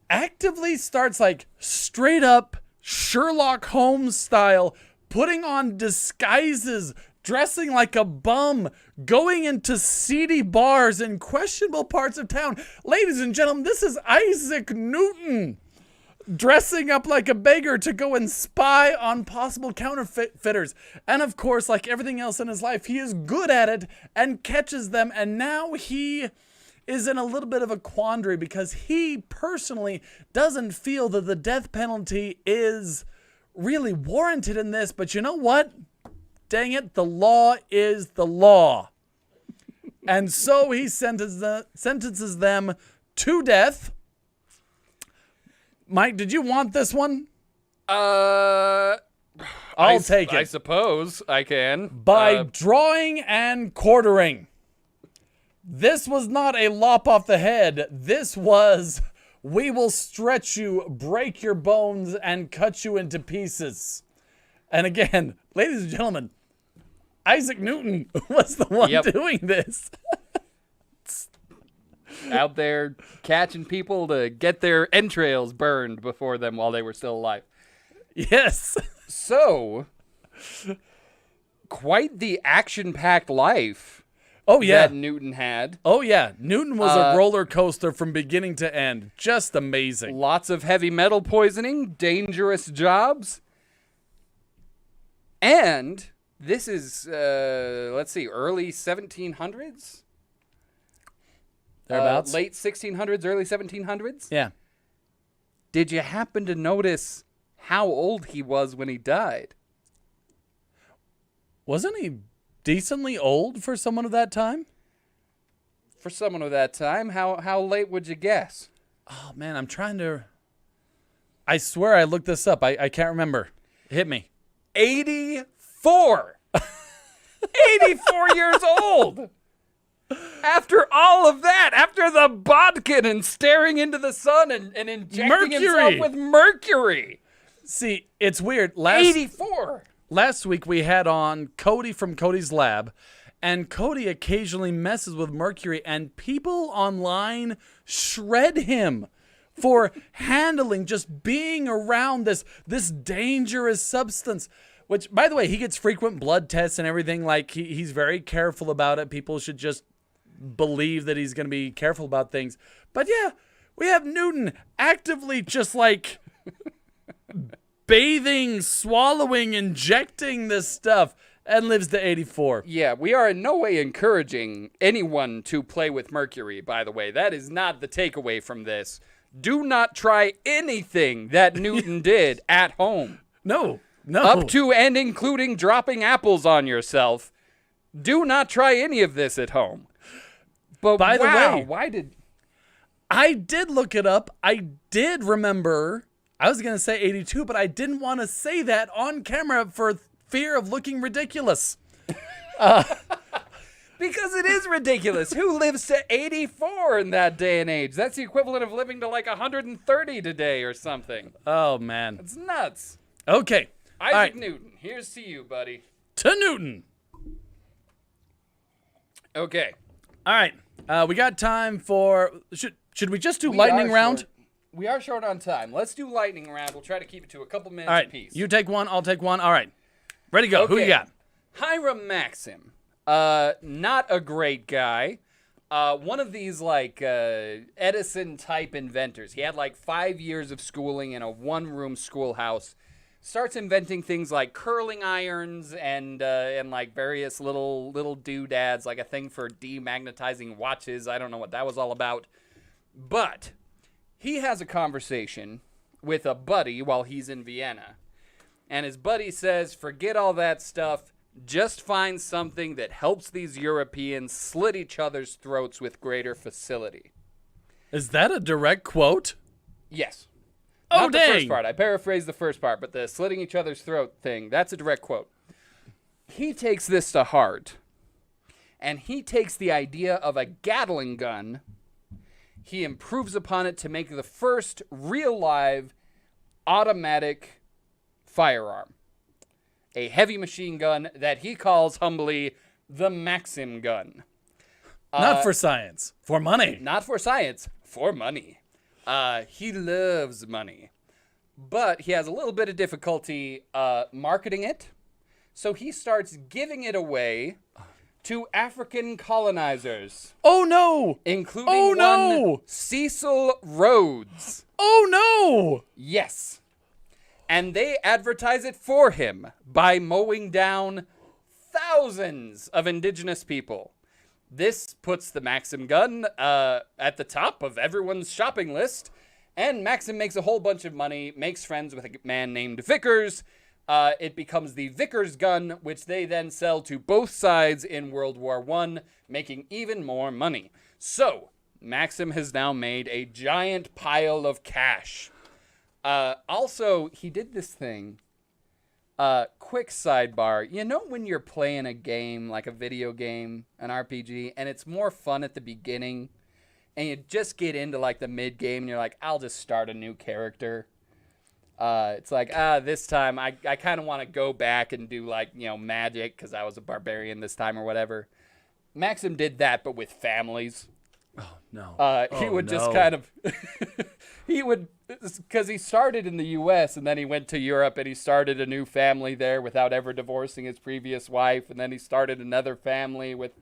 actively starts like straight up Sherlock Holmes style, putting on disguises, dressing like a bum, going into seedy bars in questionable parts of town. Ladies and gentlemen, this is Isaac Newton dressing up like a beggar to go and spy on possible counterfeiters. And of course, like everything else in his life, he is good at it and catches them. And now he is in a little bit of a quandary because he personally doesn't feel that the death penalty is really warranted in this. But you know what? Dang it, the law is the law. And so he sentences them to death. Mike, did you want this one? I'll take it. I suppose I can. By drawing and quartering. This was not a lop off the head. This was, we will stretch you, break your bones, and cut you into pieces. And again, ladies and gentlemen, Isaac Newton was the one doing this. Out there catching people to get their entrails burned before them while they were still alive. Yes. So, quite the action-packed life that Newton had. Oh, yeah. Newton was a roller coaster from beginning to end. Just amazing. Lots of heavy metal poisoning, dangerous jobs. And this is, let's see, early 1700s? Thereabouts? Late 1600s, early 1700s? Yeah. Did you happen to notice how old he was when he died? Wasn't he decently old for someone of that time? For someone of that time, how late would you guess? Oh, man, I'm trying to... I swear I looked this up. I can't remember. Hit me. 84! 84 years old! After all of that, after the bodkin and staring into the sun and injecting himself with mercury. See, it's weird. 84! Last week we had on Cody from Cody's Lab, and Cody occasionally messes with mercury, and people online shred him for handling, just being around this dangerous substance. Which, by the way, he gets frequent blood tests and everything. Like, he's very careful about it. People should just believe that he's going to be careful about things. But yeah, we have Newton actively just like bathing, swallowing, injecting this stuff, and lives to 84. Yeah, we are in no way encouraging anyone to play with mercury, by the way. That is not the takeaway from this. Do not try anything that Newton did at home. No. Up to and including dropping apples on yourself. Do not try any of this at home. But by the way, why did... I did look it up. I did remember... I was going to say 82, but I didn't want to say that on camera for fear of looking ridiculous. Because it is ridiculous. Who lives to 84 in that day and age? That's the equivalent of living to like 130 today or something. Oh, man. It's nuts. Okay. Isaac Newton, here's to you, buddy. To Newton. Okay. All right. We got time for... Should we just do lightning round? We are short on time. Let's do lightning round. We'll try to keep it to a couple minutes All right. apiece. You take one, I'll take one. All right. Ready to go. Okay. Who you got? Hiram Maxim, Not a great guy. One of these like Edison type inventors. He had like 5 years of schooling in a one-room schoolhouse. Starts inventing things like curling irons and like various little doodads, like a thing for demagnetizing watches. I don't know what that was all about. But he has a conversation with a buddy while he's in Vienna. And his buddy says, forget all that stuff. Just find something that helps these Europeans slit each other's throats with greater facility. Is that a direct quote? Yes. Oh, Not dang. the first part. I paraphrased the first part, but the slitting each other's throat thing, that's a direct quote. He takes this to heart, and he takes the idea of a Gatling gun. He improves upon it to make the first real live automatic firearm. A heavy machine gun that he calls humbly the Maxim gun. Not for science, for money. Not for science, for money. He loves money. But he has a little bit of difficulty marketing it. So he starts giving it away to African colonizers. Oh, no. Including one Cecil Rhodes. Oh, no. Yes. And they advertise it for him by mowing down thousands of indigenous people. This puts the Maxim gun at the top of everyone's shopping list. And Maxim makes a whole bunch of money, makes friends with a man named Vickers. It becomes the Vickers gun, which they then sell to both sides in World War I, making even more money. So, Maxim has now made a giant pile of cash. Also, he did this thing. Quick sidebar. You know when you're playing a game, like a video game, an RPG, and it's more fun at the beginning, and you just get into like the mid-game, and you're like, I'll just start a new character. It's like, this time I kind of want to go back and do like, magic, because I was a barbarian this time or whatever. Maxim did that, but with families. Oh, no. He would just kind of, because he started in the U.S. and then he went to Europe and he started a new family there without ever divorcing his previous wife. And then he started another family with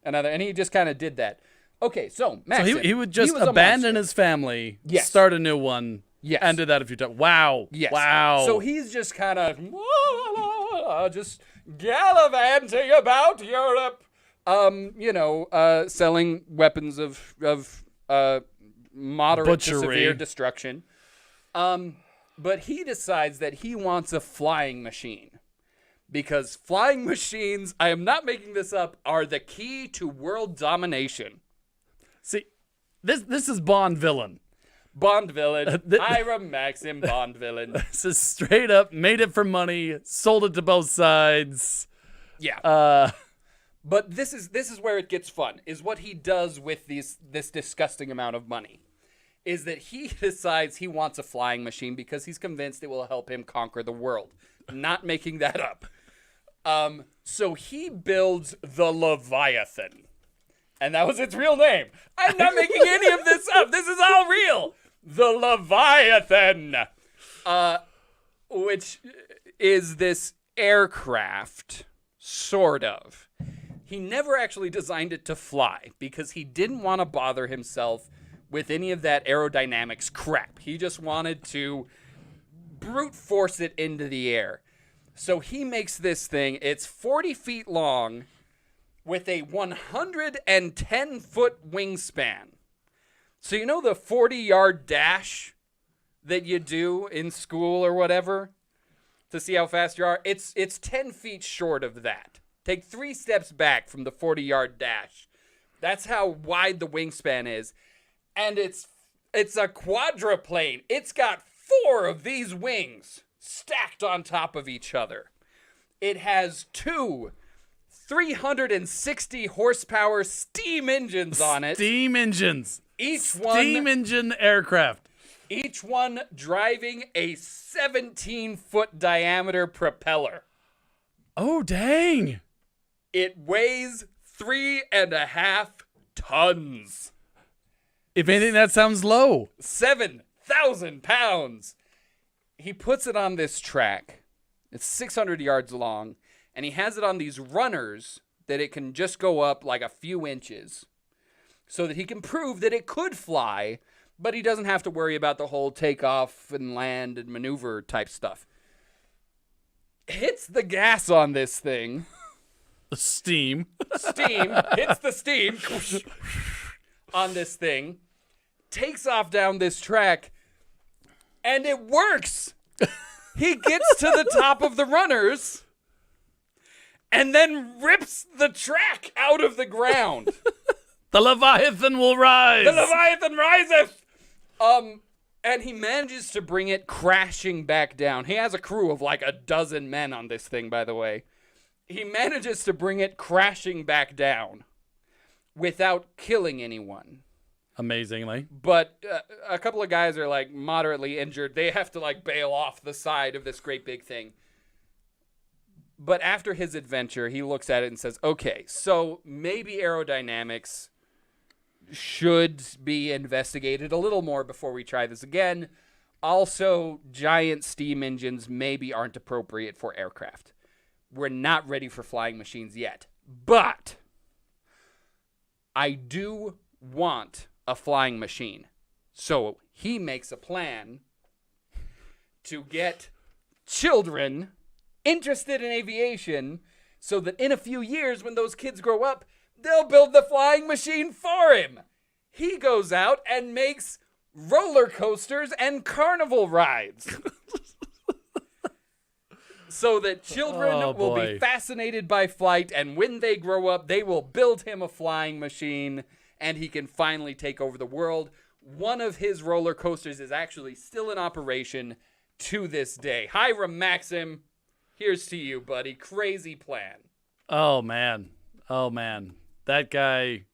another, and he just kind of did that. Okay, so Maxim. So he would just abandon his family, start a new one, and do that a few times. Wow. Yes. Wow. So he's just kind of just gallivanting about Europe. Selling weapons of moderate butchery to severe destruction. But he decides that he wants a flying machine. Because flying machines, I am not making this up, are the key to world domination. See, this is Bond villain. Bond villain. Hiram Maxim Bond villain. This is straight up, made it for money, sold it to both sides. Yeah. But this is where it gets fun, is what he does with this disgusting amount of money. Is that he decides he wants a flying machine because he's convinced it will help him conquer the world. Not making that up. So he builds the Leviathan. And that was its real name. I'm not making any of this up. This is all real. The Leviathan. Which is this aircraft, sort of. He never actually designed it to fly because he didn't want to bother himself with any of that aerodynamics crap. He just wanted to brute force it into the air. So he makes this thing. It's 40 feet long with a 110-foot wingspan. So you know the 40-yard dash that you do in school or whatever to see how fast you are? It's 10 feet short of that. Take 3 steps back from the 40-yard dash. That's how wide the wingspan is. And it's a quadruplane. It's got 4 of these wings stacked on top of each other. It has 2 360 horsepower steam engines on it. Steam engines. Steam engine aircraft. Each one driving a 17-foot diameter propeller. Oh, dang. It weighs 3.5 tons. If anything, that sounds low. 7,000 pounds. He puts it on this track. It's 600 yards long, and he has it on these runners that it can just go up like a few inches so that he can prove that it could fly, but he doesn't have to worry about the whole takeoff and land and maneuver type stuff. Hits the gas on this thing. The steam. Hits the steam on this thing, takes off down this track, and it works. He gets to the top of the runners and then rips the track out of the ground. The Leviathan will rise. The Leviathan riseth. And he manages to bring it crashing back down. He has a crew of like a dozen men on this thing, by the way. He manages to bring it crashing back down without killing anyone. Amazingly. But a couple of guys are like moderately injured. They have to like bail off the side of this great big thing. But after his adventure, he looks at it and says, okay, so maybe aerodynamics should be investigated a little more before we try this again. Also, giant steam engines maybe aren't appropriate for aircraft. We're not ready for flying machines yet. But I do want a flying machine. So he makes a plan to get children interested in aviation so that in a few years when those kids grow up, they'll build the flying machine for him. He goes out and makes roller coasters and carnival rides. So that children will be fascinated by flight, and when they grow up, they will build him a flying machine, and he can finally take over the world. One of his roller coasters is actually still in operation to this day. Hiram Maxim, here's to you, buddy. Crazy plan. Oh, man. That guy,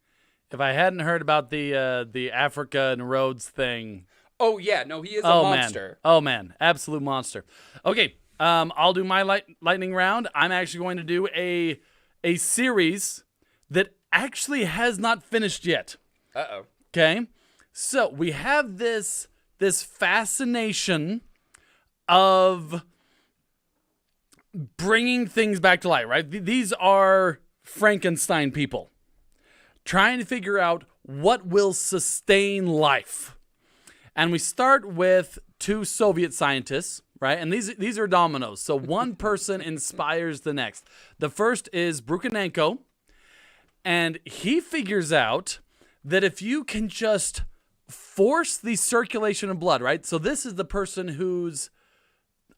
if I hadn't heard about the Africa and Rhodes thing. Oh, yeah. No, he is a monster. Man. Absolute monster. Okay. I'll do my lightning round. I'm actually going to do a series that actually has not finished yet. Uh-oh. Okay? So we have this fascination of bringing things back to life, right? These are Frankenstein people trying to figure out what will sustain life. And we start with two Soviet scientists, right? And these are dominoes. So one person inspires the next. The first is Brukhanenko, and he figures out that if you can just force the circulation of blood, right? So this is the person who's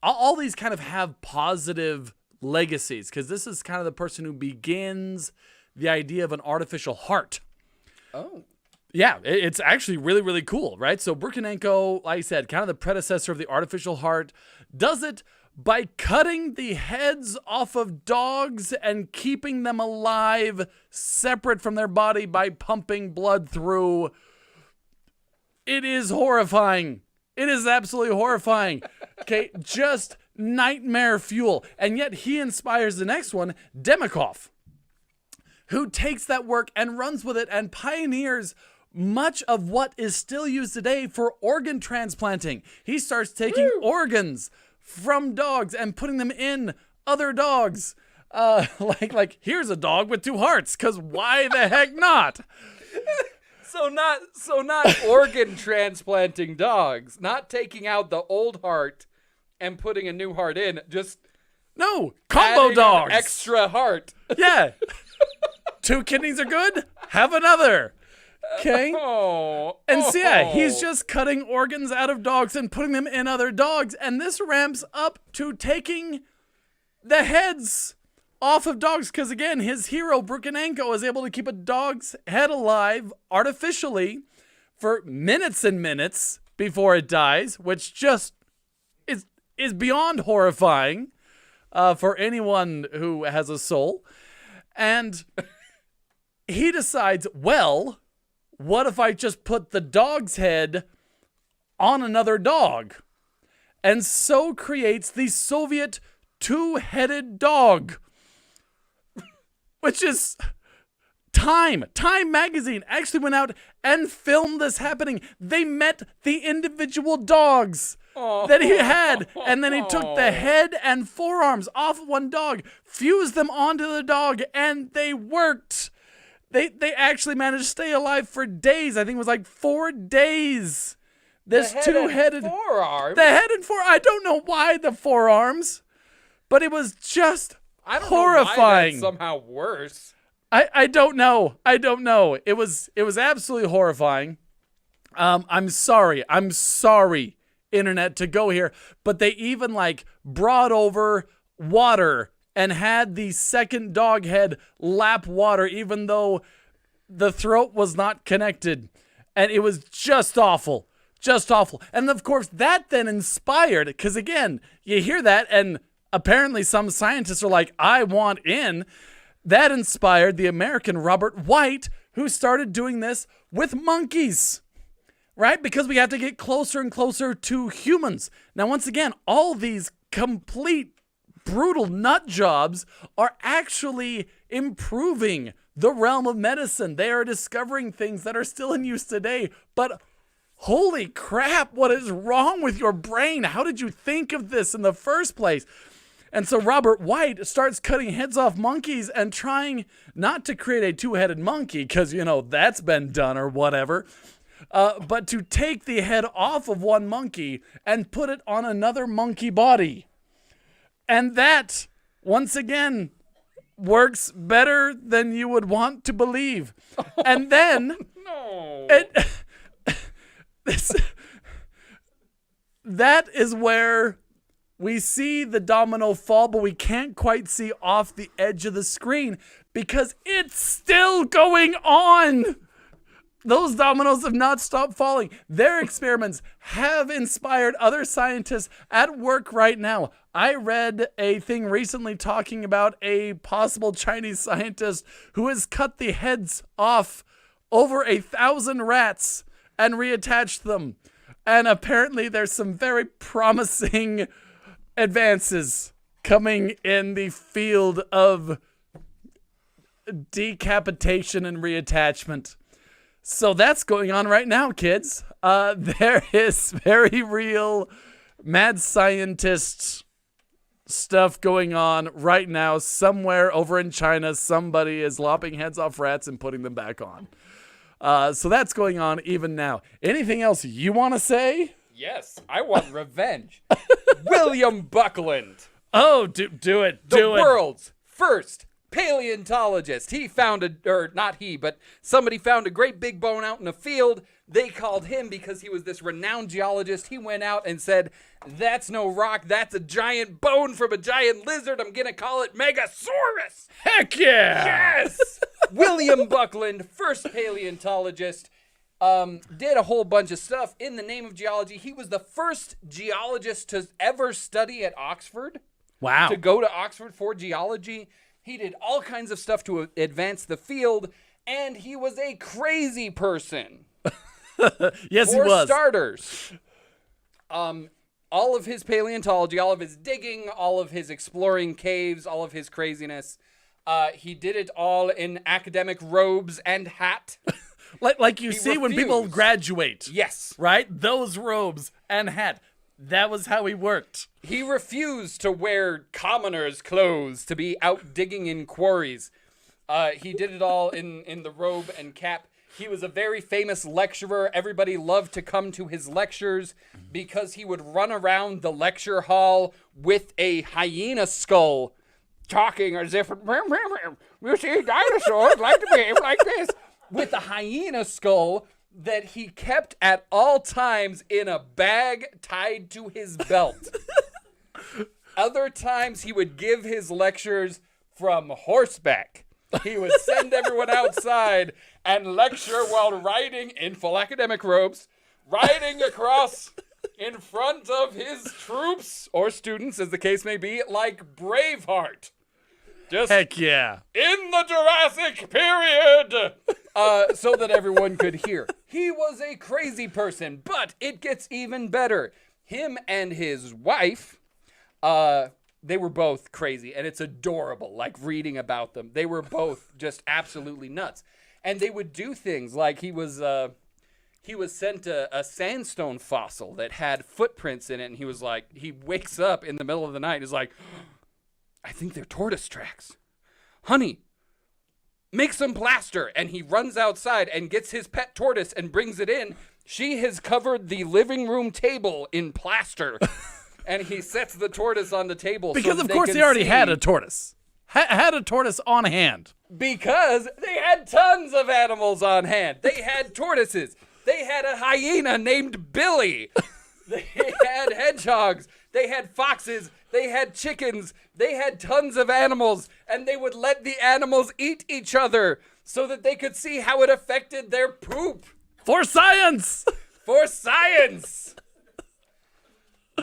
all these kind of have positive legacies, because this is kind of the person who begins the idea of an artificial heart. Oh. Yeah, it's actually really, really cool, right? So Brukhanenko, like I said, kind of the predecessor of the artificial heart, does it by cutting the heads off of dogs and keeping them alive, separate from their body by pumping blood through. It is horrifying. It is absolutely horrifying. Okay, just nightmare fuel. And yet he inspires the next one, Demikov, who takes that work and runs with it and pioneers much of what is still used today for organ transplanting. He starts taking organs from dogs and putting them in other dogs. Like here's a dog with two hearts, because why the heck not? So not organ transplanting dogs, not taking out the old heart and putting a new heart in, just no, combo dogs. An extra heart. Yeah. Two kidneys are good? Have another. Okay? So yeah, he's just cutting organs out of dogs and putting them in other dogs, and this ramps up to taking the heads off of dogs, because again, his hero, Brukhanenko, is able to keep a dog's head alive artificially for minutes and minutes before it dies, which just is beyond horrifying for anyone who has a soul. And he decides, well, what if I just put the dog's head on another dog? And so creates the Soviet two-headed dog, which is Time magazine actually went out and filmed this happening. They met the individual dogs that he had, and then he took the head and forearms off of one dog, fused them onto the dog, and they worked. They actually managed to stay alive for days. I think it was like 4 days. This two-headed forearm. The head and forearm. I don't know why the forearms, but it was just horrifying. Know why that's somehow worse. I don't know. It was absolutely horrifying. I'm sorry, internet, to go here, but they even like brought over water and had the second dog head lap water, even though the throat was not connected. And it was just awful. And of course, that then inspired, because again, you hear that, and apparently some scientists are like, I want in. That inspired the American Robert White, who started doing this with monkeys. Right? Because we have to get closer and closer to humans. Now, once again, all these complete brutal nut jobs are actually improving the realm of medicine. They are discovering things that are still in use today. But holy crap, what is wrong with your brain? How did you think of this in the first place? And so Robert White starts cutting heads off monkeys and trying not to create a two-headed monkey, because, that's been done or whatever. But to take the head off of one monkey and put it on another monkey body. And that, once again, works better than you would want to believe. And then... No. That is where we see the domino fall, but we can't quite see off the edge of the screen because it's still going on. Those dominoes have not stopped falling. Their experiments have inspired other scientists at work right now. I read a thing recently talking about a possible Chinese scientist who has cut the heads off over 1,000 rats and reattached them. And apparently there's some very promising advances coming in the field of decapitation and reattachment. So that's going on right now, kids. There is very real mad scientist stuff going on right now. Somewhere over in China, somebody is lopping heads off rats and putting them back on. So that's going on even now. Anything else you want to say? Yes, I want revenge. William Buckland. Oh, do it. The world's first paleontologist. He found somebody found a great big bone out in a field. They called him because he was this renowned geologist. He went out and said, that's no rock, that's a giant bone from a giant lizard. I'm gonna call it Megasaurus. Heck yeah! Yes! William Buckland, first paleontologist, did a whole bunch of stuff in the name of geology. He was the first geologist to ever study at Oxford. Wow. To go to Oxford for geology. He did all kinds of stuff to advance the field, and he was a crazy person. Yes, he was. For starters, all of his paleontology, all of his digging, all of his exploring caves, all of his craziness, he did it all in academic robes and hat. like you see when people graduate. Yes. Right? Those robes and hat. That was how he worked. He refused to wear commoners' clothes to be out digging in quarries. He did it all in the robe and cap. He was a very famous lecturer. Everybody loved to come to his lectures because he would run around the lecture hall with a hyena skull, talking as if, you see, dinosaurs like to behave like this, with a hyena skull that he kept at all times in a bag tied to his belt. Other times he would give his lectures from horseback. He would send everyone outside and lecture while riding in full academic robes, riding across in front of his troops, or students as the case may be, like Braveheart. Just heck yeah. In the Jurassic period! So that everyone could hear. He was a crazy person, but it gets even better. Him and his wife, they were both crazy, and it's adorable, like reading about them. They were both just absolutely nuts. And they would do things like he was he was sent a sandstone fossil that had footprints in it, and he was like, he wakes up in the middle of the night and is like, I think they're tortoise tracks. Honey, make some plaster. And he runs outside and gets his pet tortoise and brings it in. She has covered the living room table in plaster. And he sets the tortoise on the table. Because, so of they course, can he already see. had a tortoise. Had a tortoise on hand. Because they had tons of animals on hand. They had tortoises. They had a hyena named Billy. They had hedgehogs. They had foxes. They had chickens. They had tons of animals. And they would let the animals eat each other so that they could see how it affected their poop. For science! For science!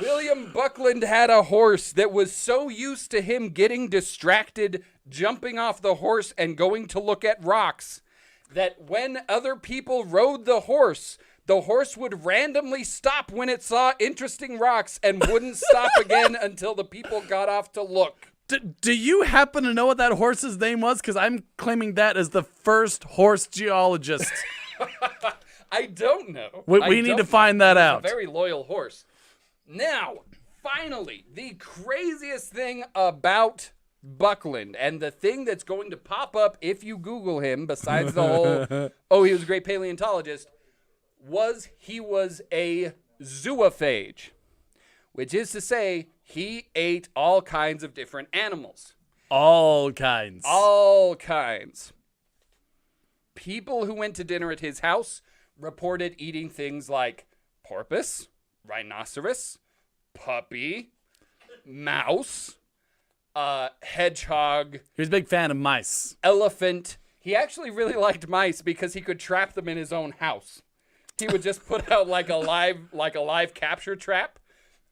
William Buckland had a horse that was so used to him getting distracted, jumping off the horse and going to look at rocks, that when other people rode the horse would randomly stop when it saw interesting rocks and wouldn't stop again until the people got off to look. Do you happen to know what that horse's name was? Because I'm claiming that as the first horse geologist. I don't know. We need to find that out. It's a very loyal horse. Now, finally, the craziest thing about Buckland, and the thing that's going to pop up if you Google him, besides the whole, he was a great paleontologist, was he was a zoophage, which is to say he ate all kinds of different animals. All kinds. All kinds. People who went to dinner at his house reported eating things like porpoise, rhinoceros, puppy, mouse, hedgehog. He was a big fan of mice. Elephant. He actually really liked mice because he could trap them in his own house. He would just put out like a live capture trap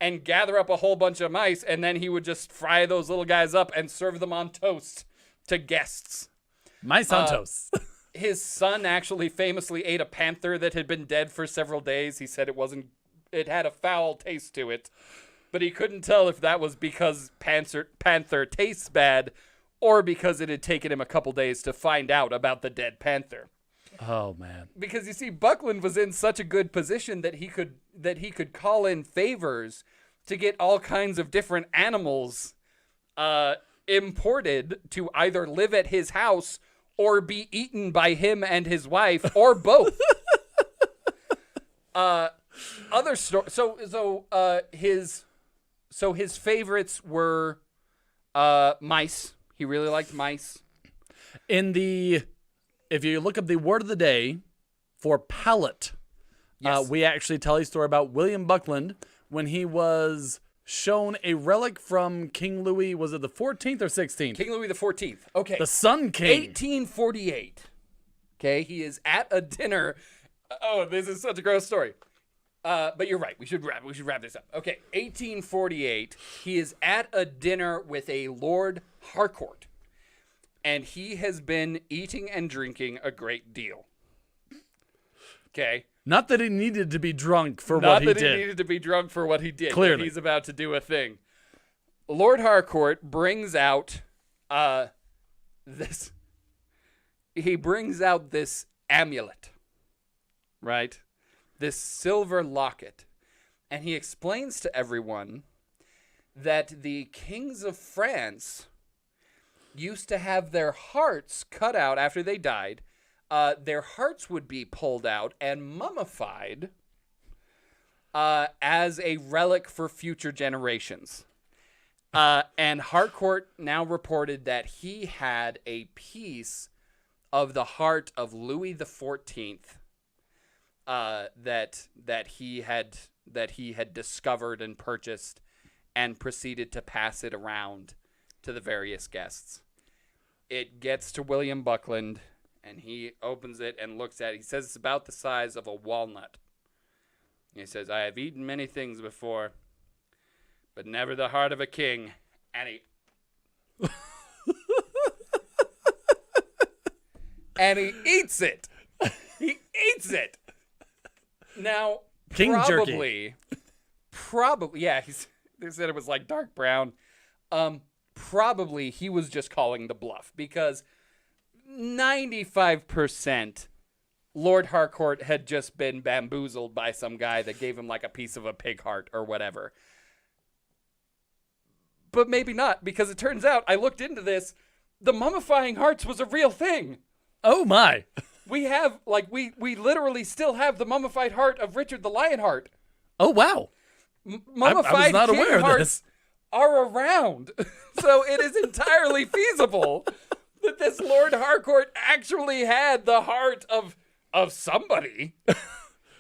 and gather up a whole bunch of mice, and then he would just fry those little guys up and serve them on toast to guests. Mice on toast. His son actually famously ate a panther that had been dead for several days. He said it had a foul taste to it, but he couldn't tell if that was because panther tastes bad or because it had taken him a couple days to find out about the dead panther. Oh man. Because you see, Buckland was in such a good position that he could call in favors to get all kinds of different animals imported to either live at his house or be eaten by him and his wife, or both. Other story. So his favorites were mice. He really liked mice. If you look up the word of the day for palate, Yes. we actually tell a story about William Buckland when he was shown a relic from King Louis. Was it the 14th or 16th? King Louis XIV. Okay. The Sun King. 1848. Okay, he is at a dinner. Oh, this is such a gross story. But you're right. We should wrap this up. Okay, 1848. He is at a dinner with a Lord Harcourt, and he has been eating and drinking a great deal. Okay. Not that he needed to be drunk for what Not he that did. he needed to be drunk for what he did. Clearly. But he's about to do a thing. Lord Harcourt brings out this. He brings out this amulet, right? This silver locket. And he explains to everyone that the kings of France used to have their hearts cut out after they died. Their hearts would be pulled out and mummified as a relic for future generations. And Harcourt now reported that he had a piece of the heart of Louis XIV that he had discovered and purchased, and proceeded to pass it around to the various guests. It gets to William Buckland, and he opens it and looks at it. He says it's about the size of a walnut. He says, "I have eaten many things before, but never the heart of a king." And he and he eats it. He eats it. Now, King probably, yeah, they said it was like dark brown. Probably he was just calling the bluff, because 95% Lord Harcourt had just been bamboozled by some guy that gave him like a piece of a pig heart or whatever. But maybe not, because it turns out, I looked into this, the mummifying hearts was a real thing. Oh my. We have, like, we literally still have the mummified heart of Richard the Lionheart. Oh, wow. Mummified I was not king aware of hearts this. are around. So it is entirely feasible that this Lord Harcourt actually had the heart of somebody.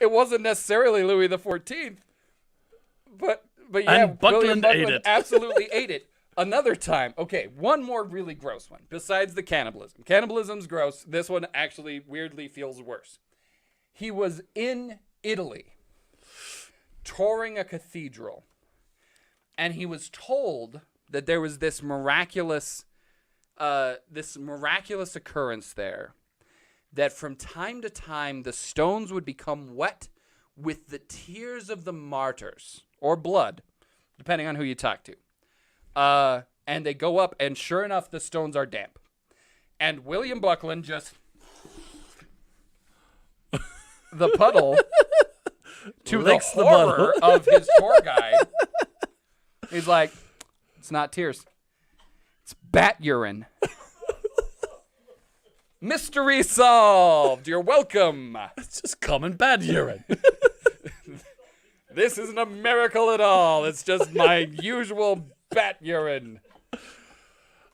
It wasn't necessarily Louis XIV, but yeah, And Buckland William ate it. absolutely ate it. Another time, okay, one more really gross one besides the cannibalism. Cannibalism's gross. This one actually weirdly feels worse. He was in Italy touring a cathedral, and he was told that there was this miraculous occurrence there, that from time to time the stones would become wet with the tears of the martyrs, or blood, depending on who you talk to. And they go up, and sure enough, the stones are damp. And William Buckland just... the puddle... to Licks the the horror of his tour guide. He's like, it's not tears. It's bat urine. Mystery solved. You're welcome. It's just common bad urine. This isn't a miracle at all. It's just my usual bat urine.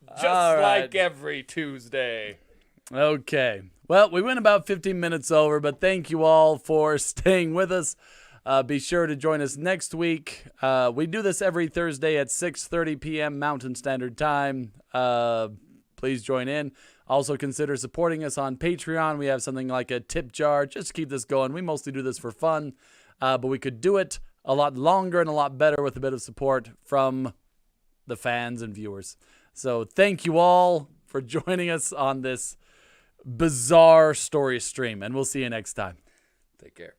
Just All right. like every Tuesday. Okay. Well, we went about 15 minutes over, but thank you all for staying with us. Be sure to join us next week. We do this every Thursday at 6:30 p.m. Mountain Standard Time. Please join in. Also consider supporting us on Patreon. We have something like a tip jar just to keep this going. We mostly do this for fun, but we could do it a lot longer and a lot better with a bit of support from the fans and viewers. So thank you all for joining us on this bizarre story stream, and we'll see you next time. Take care.